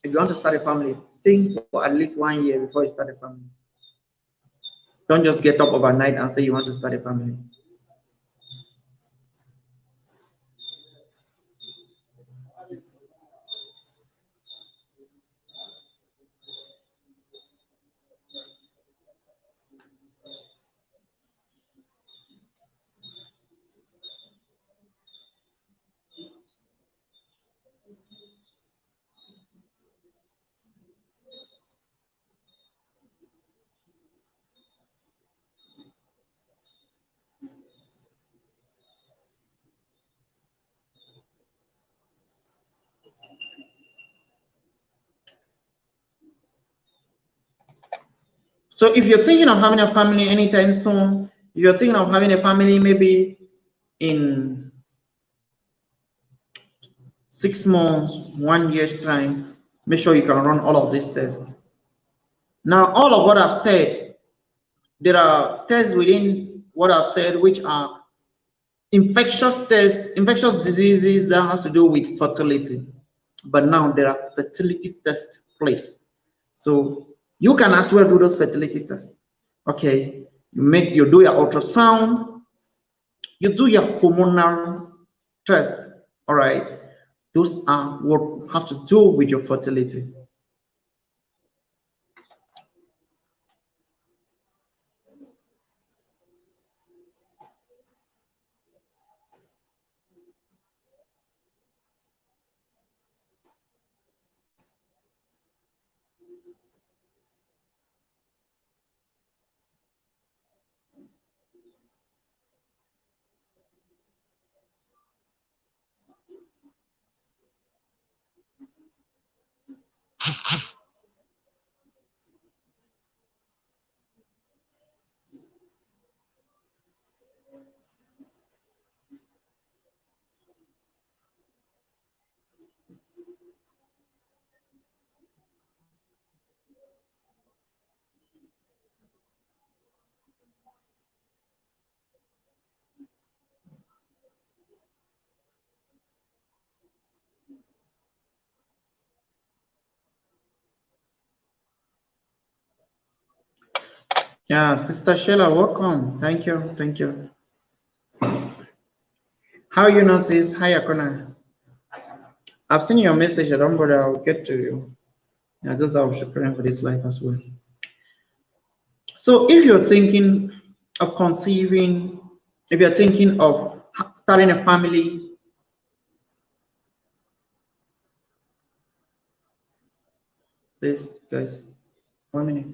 If you want to start a family, think for at least 1 year before you start a family. Don't just get up overnight and say you want to start a family. So if you're thinking of having a family anytime soon, if you're thinking of having a family maybe in 6 months, 1 year's time, make sure you can run all of these tests. Now, all of what I've said, there are tests within what I've said which are infectious tests, infectious diseases that has to do with fertility. But now there are fertility test place. So you can as well do those fertility tests. Okay, you do your ultrasound, you do your hormonal test. All right, those are what have to do with your fertility. Yeah, Sister Sheila, welcome. Thank you. Thank you. How you know, sis? Hi, Akona. I've seen your message. I don't bother. I'll get to you. Yeah, just that I was preparing for this life as well. So if you're thinking of conceiving, if you're thinking of starting a family, please, guys, 1 minute.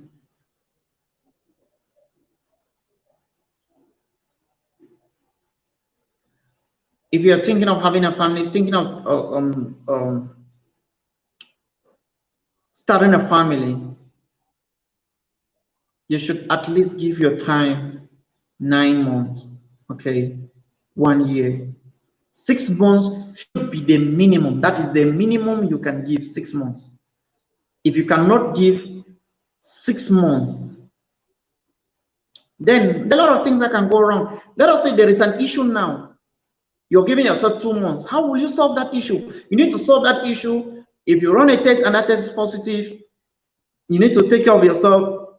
If you're thinking of having a family, thinking of starting a family, you should at least give your time 9 months, okay, 1 year. 6 months should be the minimum. That is the minimum you can give, 6 months. If you cannot give 6 months, then there are a lot of things that can go wrong. Let us say there is an issue now. You're giving yourself 2 months. How will you solve that issue? You need to solve that issue. If you run a test and that test is positive, you need to take care of yourself.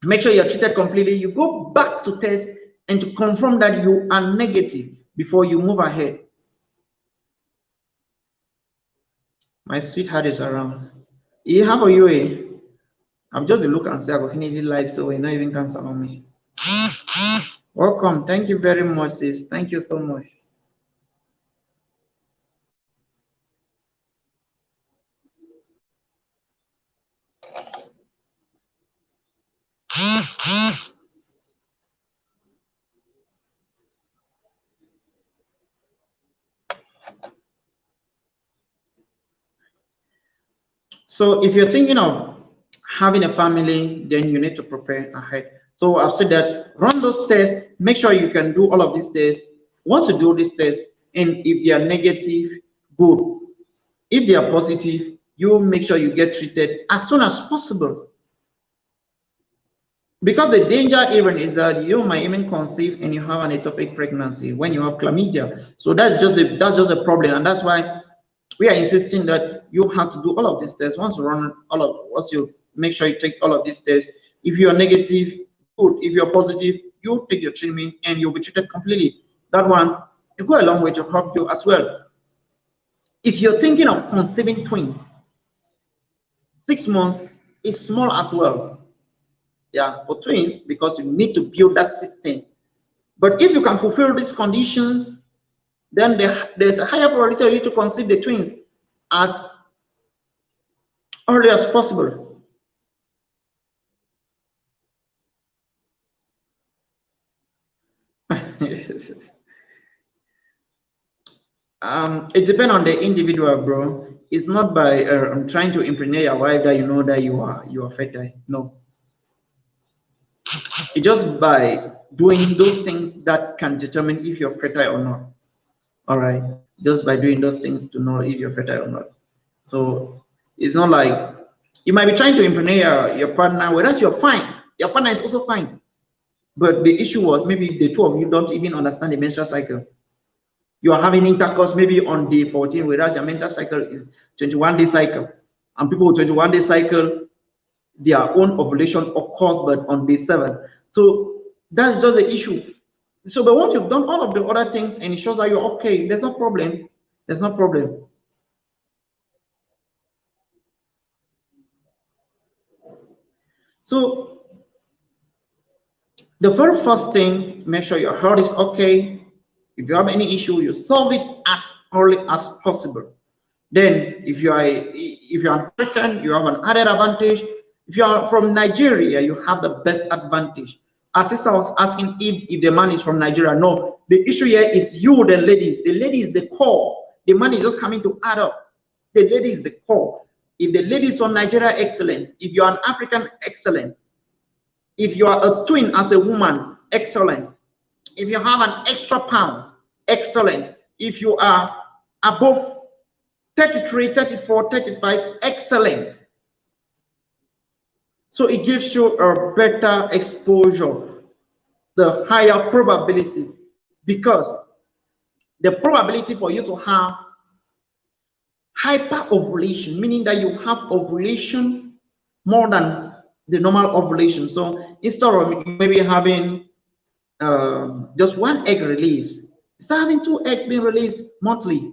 Make sure you're treated completely. You go back to test and to confirm that you are negative before you move ahead. My sweetheart is around. You have a UA. I'm just the look and say I go finish it live, so we're not even cancel on me. Welcome. Thank you very much, sis. Thank you so much. So if you're thinking of having a family, then you need to prepare ahead. So I've said that run those tests, make sure you can do all of these tests. Once you do these tests, and if they are negative, good. If they are positive, you make sure you get treated as soon as possible. Because the danger even is that you might even conceive and you have an ectopic pregnancy when you have chlamydia. So that's just the problem, and that's why we are insisting that you have to do all of these tests. Once you make sure you take all of these tests, if you are negative, good. If you're positive, you take your treatment and you'll be treated completely. That one, it go a long way to help you as well. If you're thinking of conceiving twins, 6 months is small as well. Yeah, for twins, because you need to build that system. But if you can fulfill these conditions, then there's a higher probability to conceive the twins as early as possible. It depends on the individual, bro. It's not by trying to impregnate your wife that you know that you are fertile. No, it's just by doing those things that can determine if you're fertile or not. All right, just by doing those things to know if you're fertile or not. So it's not like you might be trying to impregnate your partner, whereas you're fine. Your partner is also fine. But the issue was maybe the two of you don't even understand the menstrual cycle. You are having intercourse maybe on day 14, whereas your menstrual cycle is 21-day cycle. And people with 21-day cycle, their own ovulation occurs but on day 7. So that's just the issue. So but once you've done all of the other things and it shows that you're okay, there's no problem. There's no problem. So the very first thing, make sure your health is okay. If you have any issue, you solve it as early as possible. Then, if you're an African, you have an added advantage. If you are from Nigeria, you have the best advantage. Our sister was asking if the man is from Nigeria. No, the issue here is you, the lady. The lady is the core. The man is just coming to add up. The lady is the core. If the lady is from Nigeria, excellent. If you're an African, excellent. If you are a twin as a woman, excellent. If you have an extra pounds, excellent. If you are above 33, 34, 35, excellent. So it gives you a better exposure, the higher probability, because the probability for you to have hyperovulation, meaning that you have ovulation more than the normal ovulation. So instead of maybe having just one egg release, start having 2 eggs being released monthly.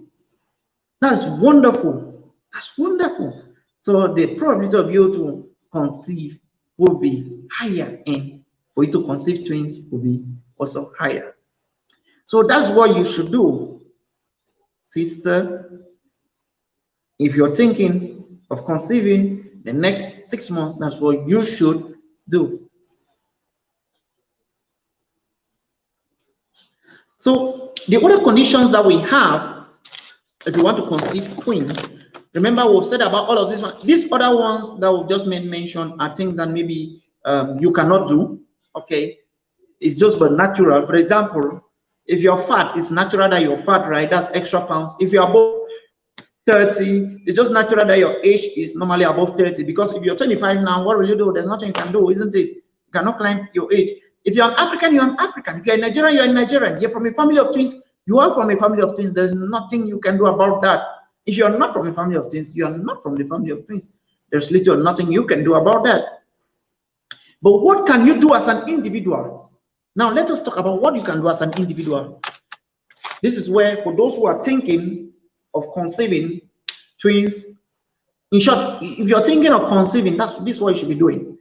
That's wonderful. That's wonderful. So the probability of you to conceive will be higher, and for you to conceive twins will be also higher. So that's what you should do, sister. If you're thinking of conceiving the next 6 months, that's what you should do. So the other conditions that we have, if you want to conceive twins, remember we've said about all of these ones. These other ones that we've just made mention are things that maybe you cannot do. Okay, it's just but natural. For example, if you're fat, it's natural that you're fat, right? That's extra pounds. If you're above 30, it's just natural that your age is normally above 30. Because if you're 25 now, what will you do? There's nothing you can do, isn't it? You cannot climb your age. If you're an African, you're an African. If you're a Nigerian, you're a Nigerian. You're from a family of twins, you are from a family of twins. There's nothing you can do about that. If you're not from a family of twins, you are not from the family of twins. There's little or nothing you can do about that. But what can you do as an individual? Now, let us talk about what you can do as an individual. This is where, for those who are thinking of conceiving twins, in short, if you're thinking of conceiving, this is what you should be doing.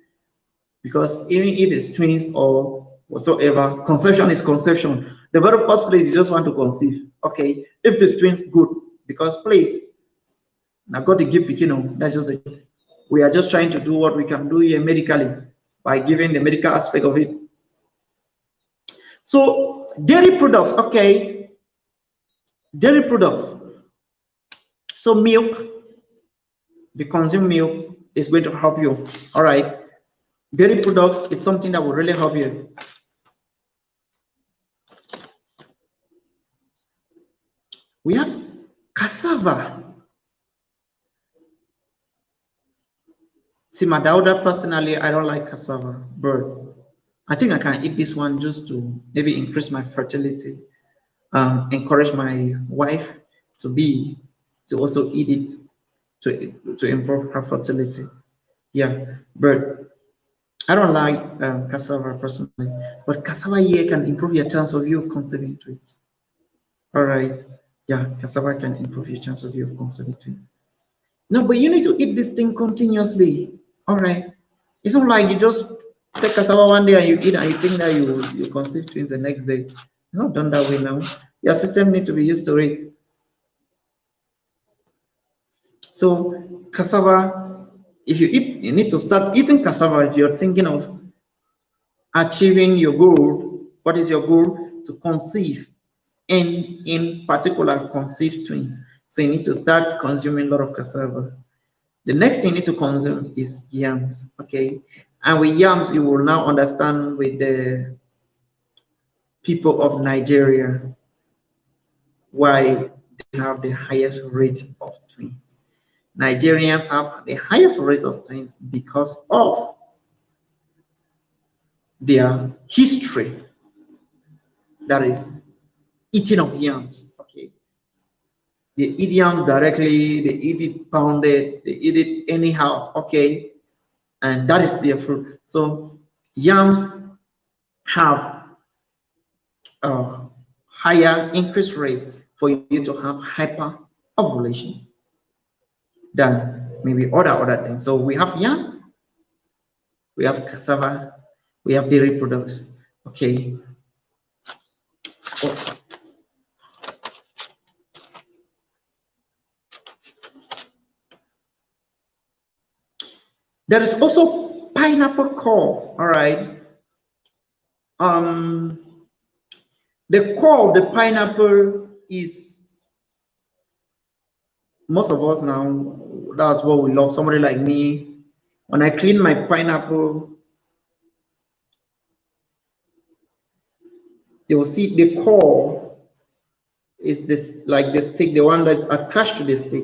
Because even if it's twins or whatsoever. Conception is conception. The very first place you just want to conceive. Okay, if the twins, good, because please, now got to give, you know, that's just it. We are just trying to do what we can do here medically by giving the medical aspect of it. So dairy products, okay, dairy products. So milk, the consume milk is going to help you. All right, dairy products is something that will really help you. We have cassava. See, Madauda, personally, I don't like cassava, but I think I can eat this one just to maybe increase my fertility, encourage my wife to also eat it to improve her fertility. Yeah, but I don't like cassava personally, but cassava here can improve your chance of you conceiving twins. All right, yeah, cassava can improve your chance of you conceiving twins. No, but you need to eat this thing continuously. All right, it's not like you just take cassava one day and you eat and you think that you conceive twins the next day. It's not done that way now. Your system need to be used to it. So cassava, if you eat, you need to start eating cassava if you're thinking of achieving your goal. What is your goal? To conceive, and in particular conceive twins. So you need to start consuming a lot of cassava. The next thing you need to consume is yams. Okay, and with yams you will now understand with the people of Nigeria why they have the highest rate of twins. Nigerians have the highest rate of twins because of their history, that is eating of yams. Okay, they eat yams directly, they eat it pounded, they eat it anyhow. Okay, and that is their fruit. So yams have a higher increase rate for you to have hyper ovulation than maybe other things. So we have yams, we have cassava, we have dairy products. Okay. Oh. There is also pineapple core. All right. The core of the pineapple is, most of us now, that's what we love. Somebody like me, when I clean my pineapple, you will see the core is this, like the stick, the one that's attached to the stick.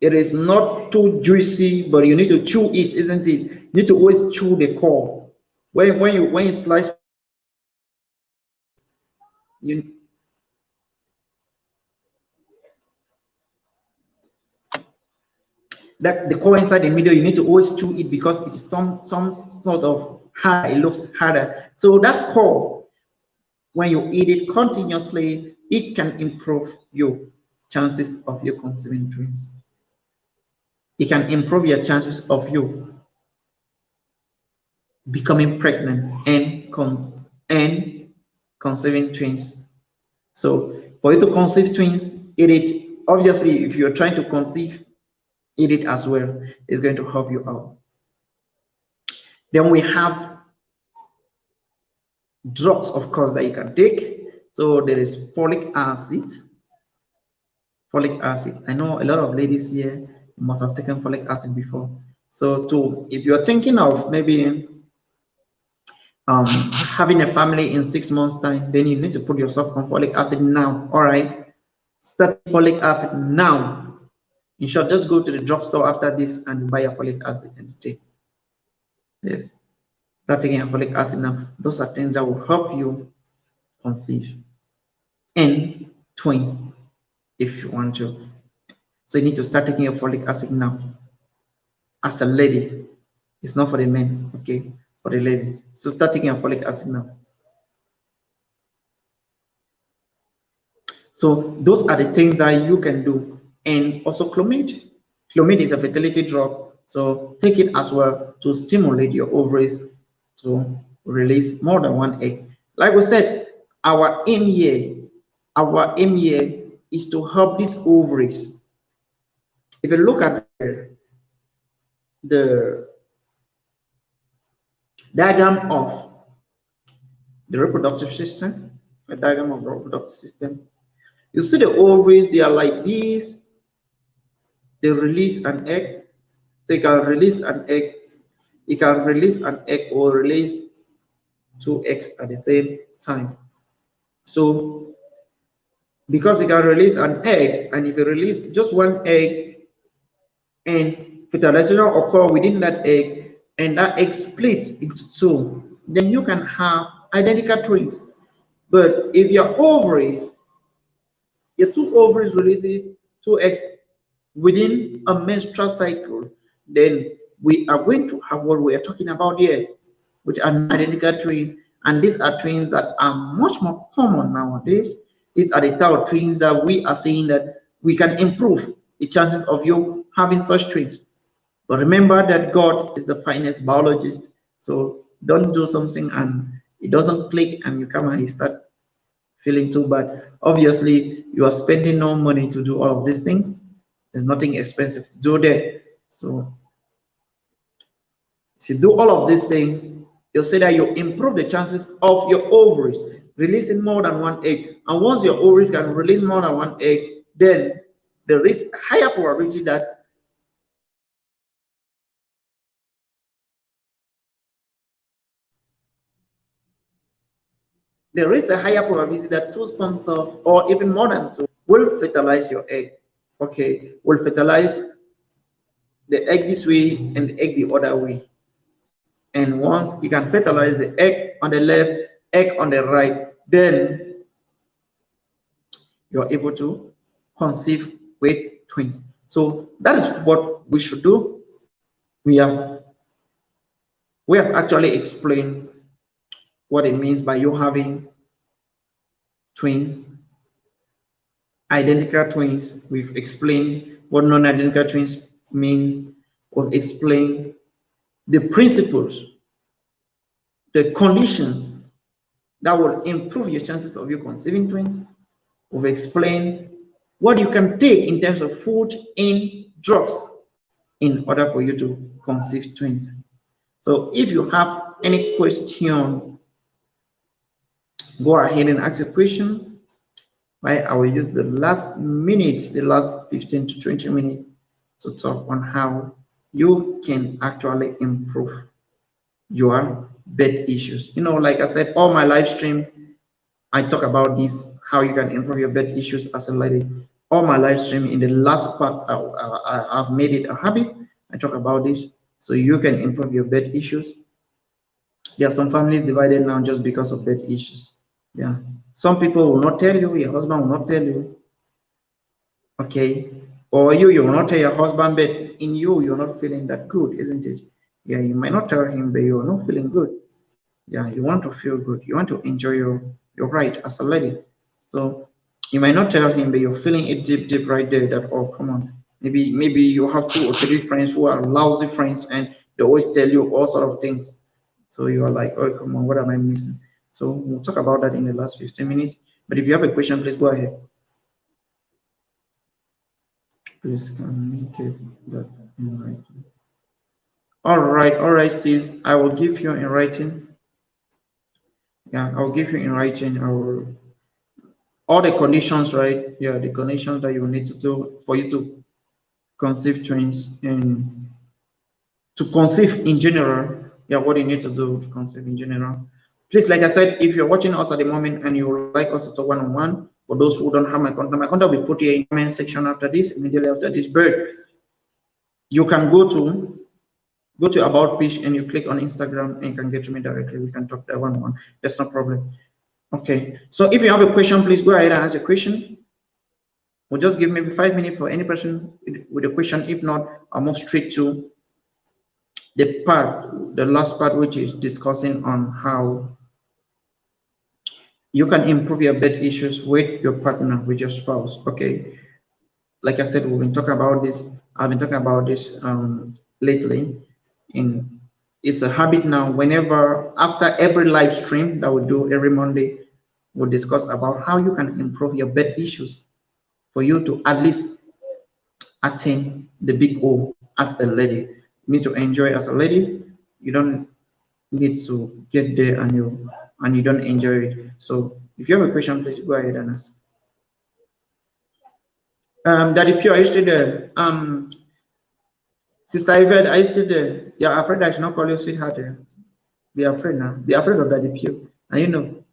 It is not too juicy, but you need to chew it, isn't it? You need to always chew the core. When you slice, that the core inside the middle, you need to always chew it because it is some sort of hard. It looks harder. So that core, when you eat it continuously, it can improve your chances of you conceiving twins. It can improve your chances of you becoming pregnant and conceiving twins. So for you to conceive twins, eat it. Obviously, if you're trying to conceive, eat it as well. It's going to help you out. Then we have drugs, of course, that you can take. So there is folic acid. Folic acid. I know a lot of ladies here must have taken folic acid before. So if you're thinking of maybe having a family in 6 months' time, then you need to put yourself on folic acid now. All right, start folic acid now. In short, just go to the drugstore after this and buy a folic acid and take. Yes, start taking a folic acid now. Those are things that will help you conceive and twins if you want to. So you need to start taking your folic acid now. As a lady, it's not for the men, okay? For the ladies. So start taking your folic acid now. So those are the things that you can do. And also clomid. Clomid is a fertility drug. So take it as well to stimulate your ovaries to release more than one egg. Like we said, our aim here is to help these ovaries. If you look at the diagram of the reproductive system, a diagram of the reproductive system, you see the ovaries, they are like this. They release an egg. So you can release an egg. You can release an egg or release two eggs at the same time. So because you can release an egg, and if you release just one egg and fertilization occur within that egg, and that egg splits into two, then you can have identical twins. But if your two ovaries releases two eggs within a menstrual cycle, then we are going to have what we are talking about here, which are non-identical twins. And these are twins that are much more common nowadays. These are the type of twins that we are saying that we can improve the chances of you having such twins. But remember that God is the finest biologist. So don't do something and it doesn't click and you come and you start feeling too bad. Obviously, you are spending no money to do all of these things. There's nothing expensive to do there. So if you do all of these things, you'll say that you improve the chances of your ovaries releasing more than one egg. And once your ovaries can release more than one egg, then there is a higher probability that two sperm cells, or even more than two, will fertilize your egg. Okay, will fertilize the egg this way and the egg the other way. And once you can fertilize the egg on the left, egg on the right, then you're able to conceive with twins. So that is what we should do. We have actually explained what it means by you having twins, identical twins. We've explained what non-identical twins means. We've explained the principles, the conditions that will improve your chances of you conceiving twins. We've explained what you can take in terms of food and drugs in order for you to conceive twins. So if you have any question, go ahead and ask a question. Right? I will use the last minutes, the last 15 to 20 minutes to talk on how you can actually improve your bed issues. You know, like I said, all my live stream, I talk about this, how you can improve your bed issues as a lady. All my live stream in the last part, I've made it a habit. I talk about this so you can improve your bed issues. There are some families divided now just because of bed issues. Yeah, some people will not tell you, your husband will not tell you, okay, or you will not tell your husband, but in you're not feeling that good, isn't it? Yeah, you might not tell him, but you're not feeling good. Yeah, you want to feel good, you want to enjoy your ride as a lady. So you might not tell him, but you're feeling it deep right there that, oh, come on, maybe you have 2 or 3 friends who are lousy friends and they always tell you all sort of things. So you are like, oh, come on, what am I missing? So we'll talk about that in the last 15 minutes. But if you have a question, please go ahead. Please communicate that in writing. All right, sis. I will give you in writing. Yeah, I'll give you in writing. I will all the conditions, right? Yeah, the conditions that you will need to do for you to conceive twins and to conceive in general. Yeah, what you need to do to conceive in general. Please, like I said, if you're watching us at the moment and you would like us to talk one-on-one, for those who don't have my contact will be put here in the comment section after this, immediately after this. But you can go to about page and you click on Instagram and you can get to me directly. We can talk that one-on-one. That's no problem. Okay. So if you have a question, please go ahead and ask a question. We'll just give maybe 5 minutes for any person with a question. If not, I'll move straight to the last part, which is discussing on how you can improve your bed issues with your partner, with your spouse. Okay, like I said, we've been talking about this. I've been talking about this lately in it's a habit now. Whenever, after every live stream that we do every Monday, we'll discuss about how you can improve your bed issues for you to at least attain the big O as a lady. You need to enjoy as a lady. You don't need to get there and you don't enjoy it. So if you have a question, please go ahead and ask. Daddy Pure, are you still there? Sister Yvette, are you still there? You're afraid I should not call you sweetheart. Be afraid now. Be afraid of Daddy Pure. And you know,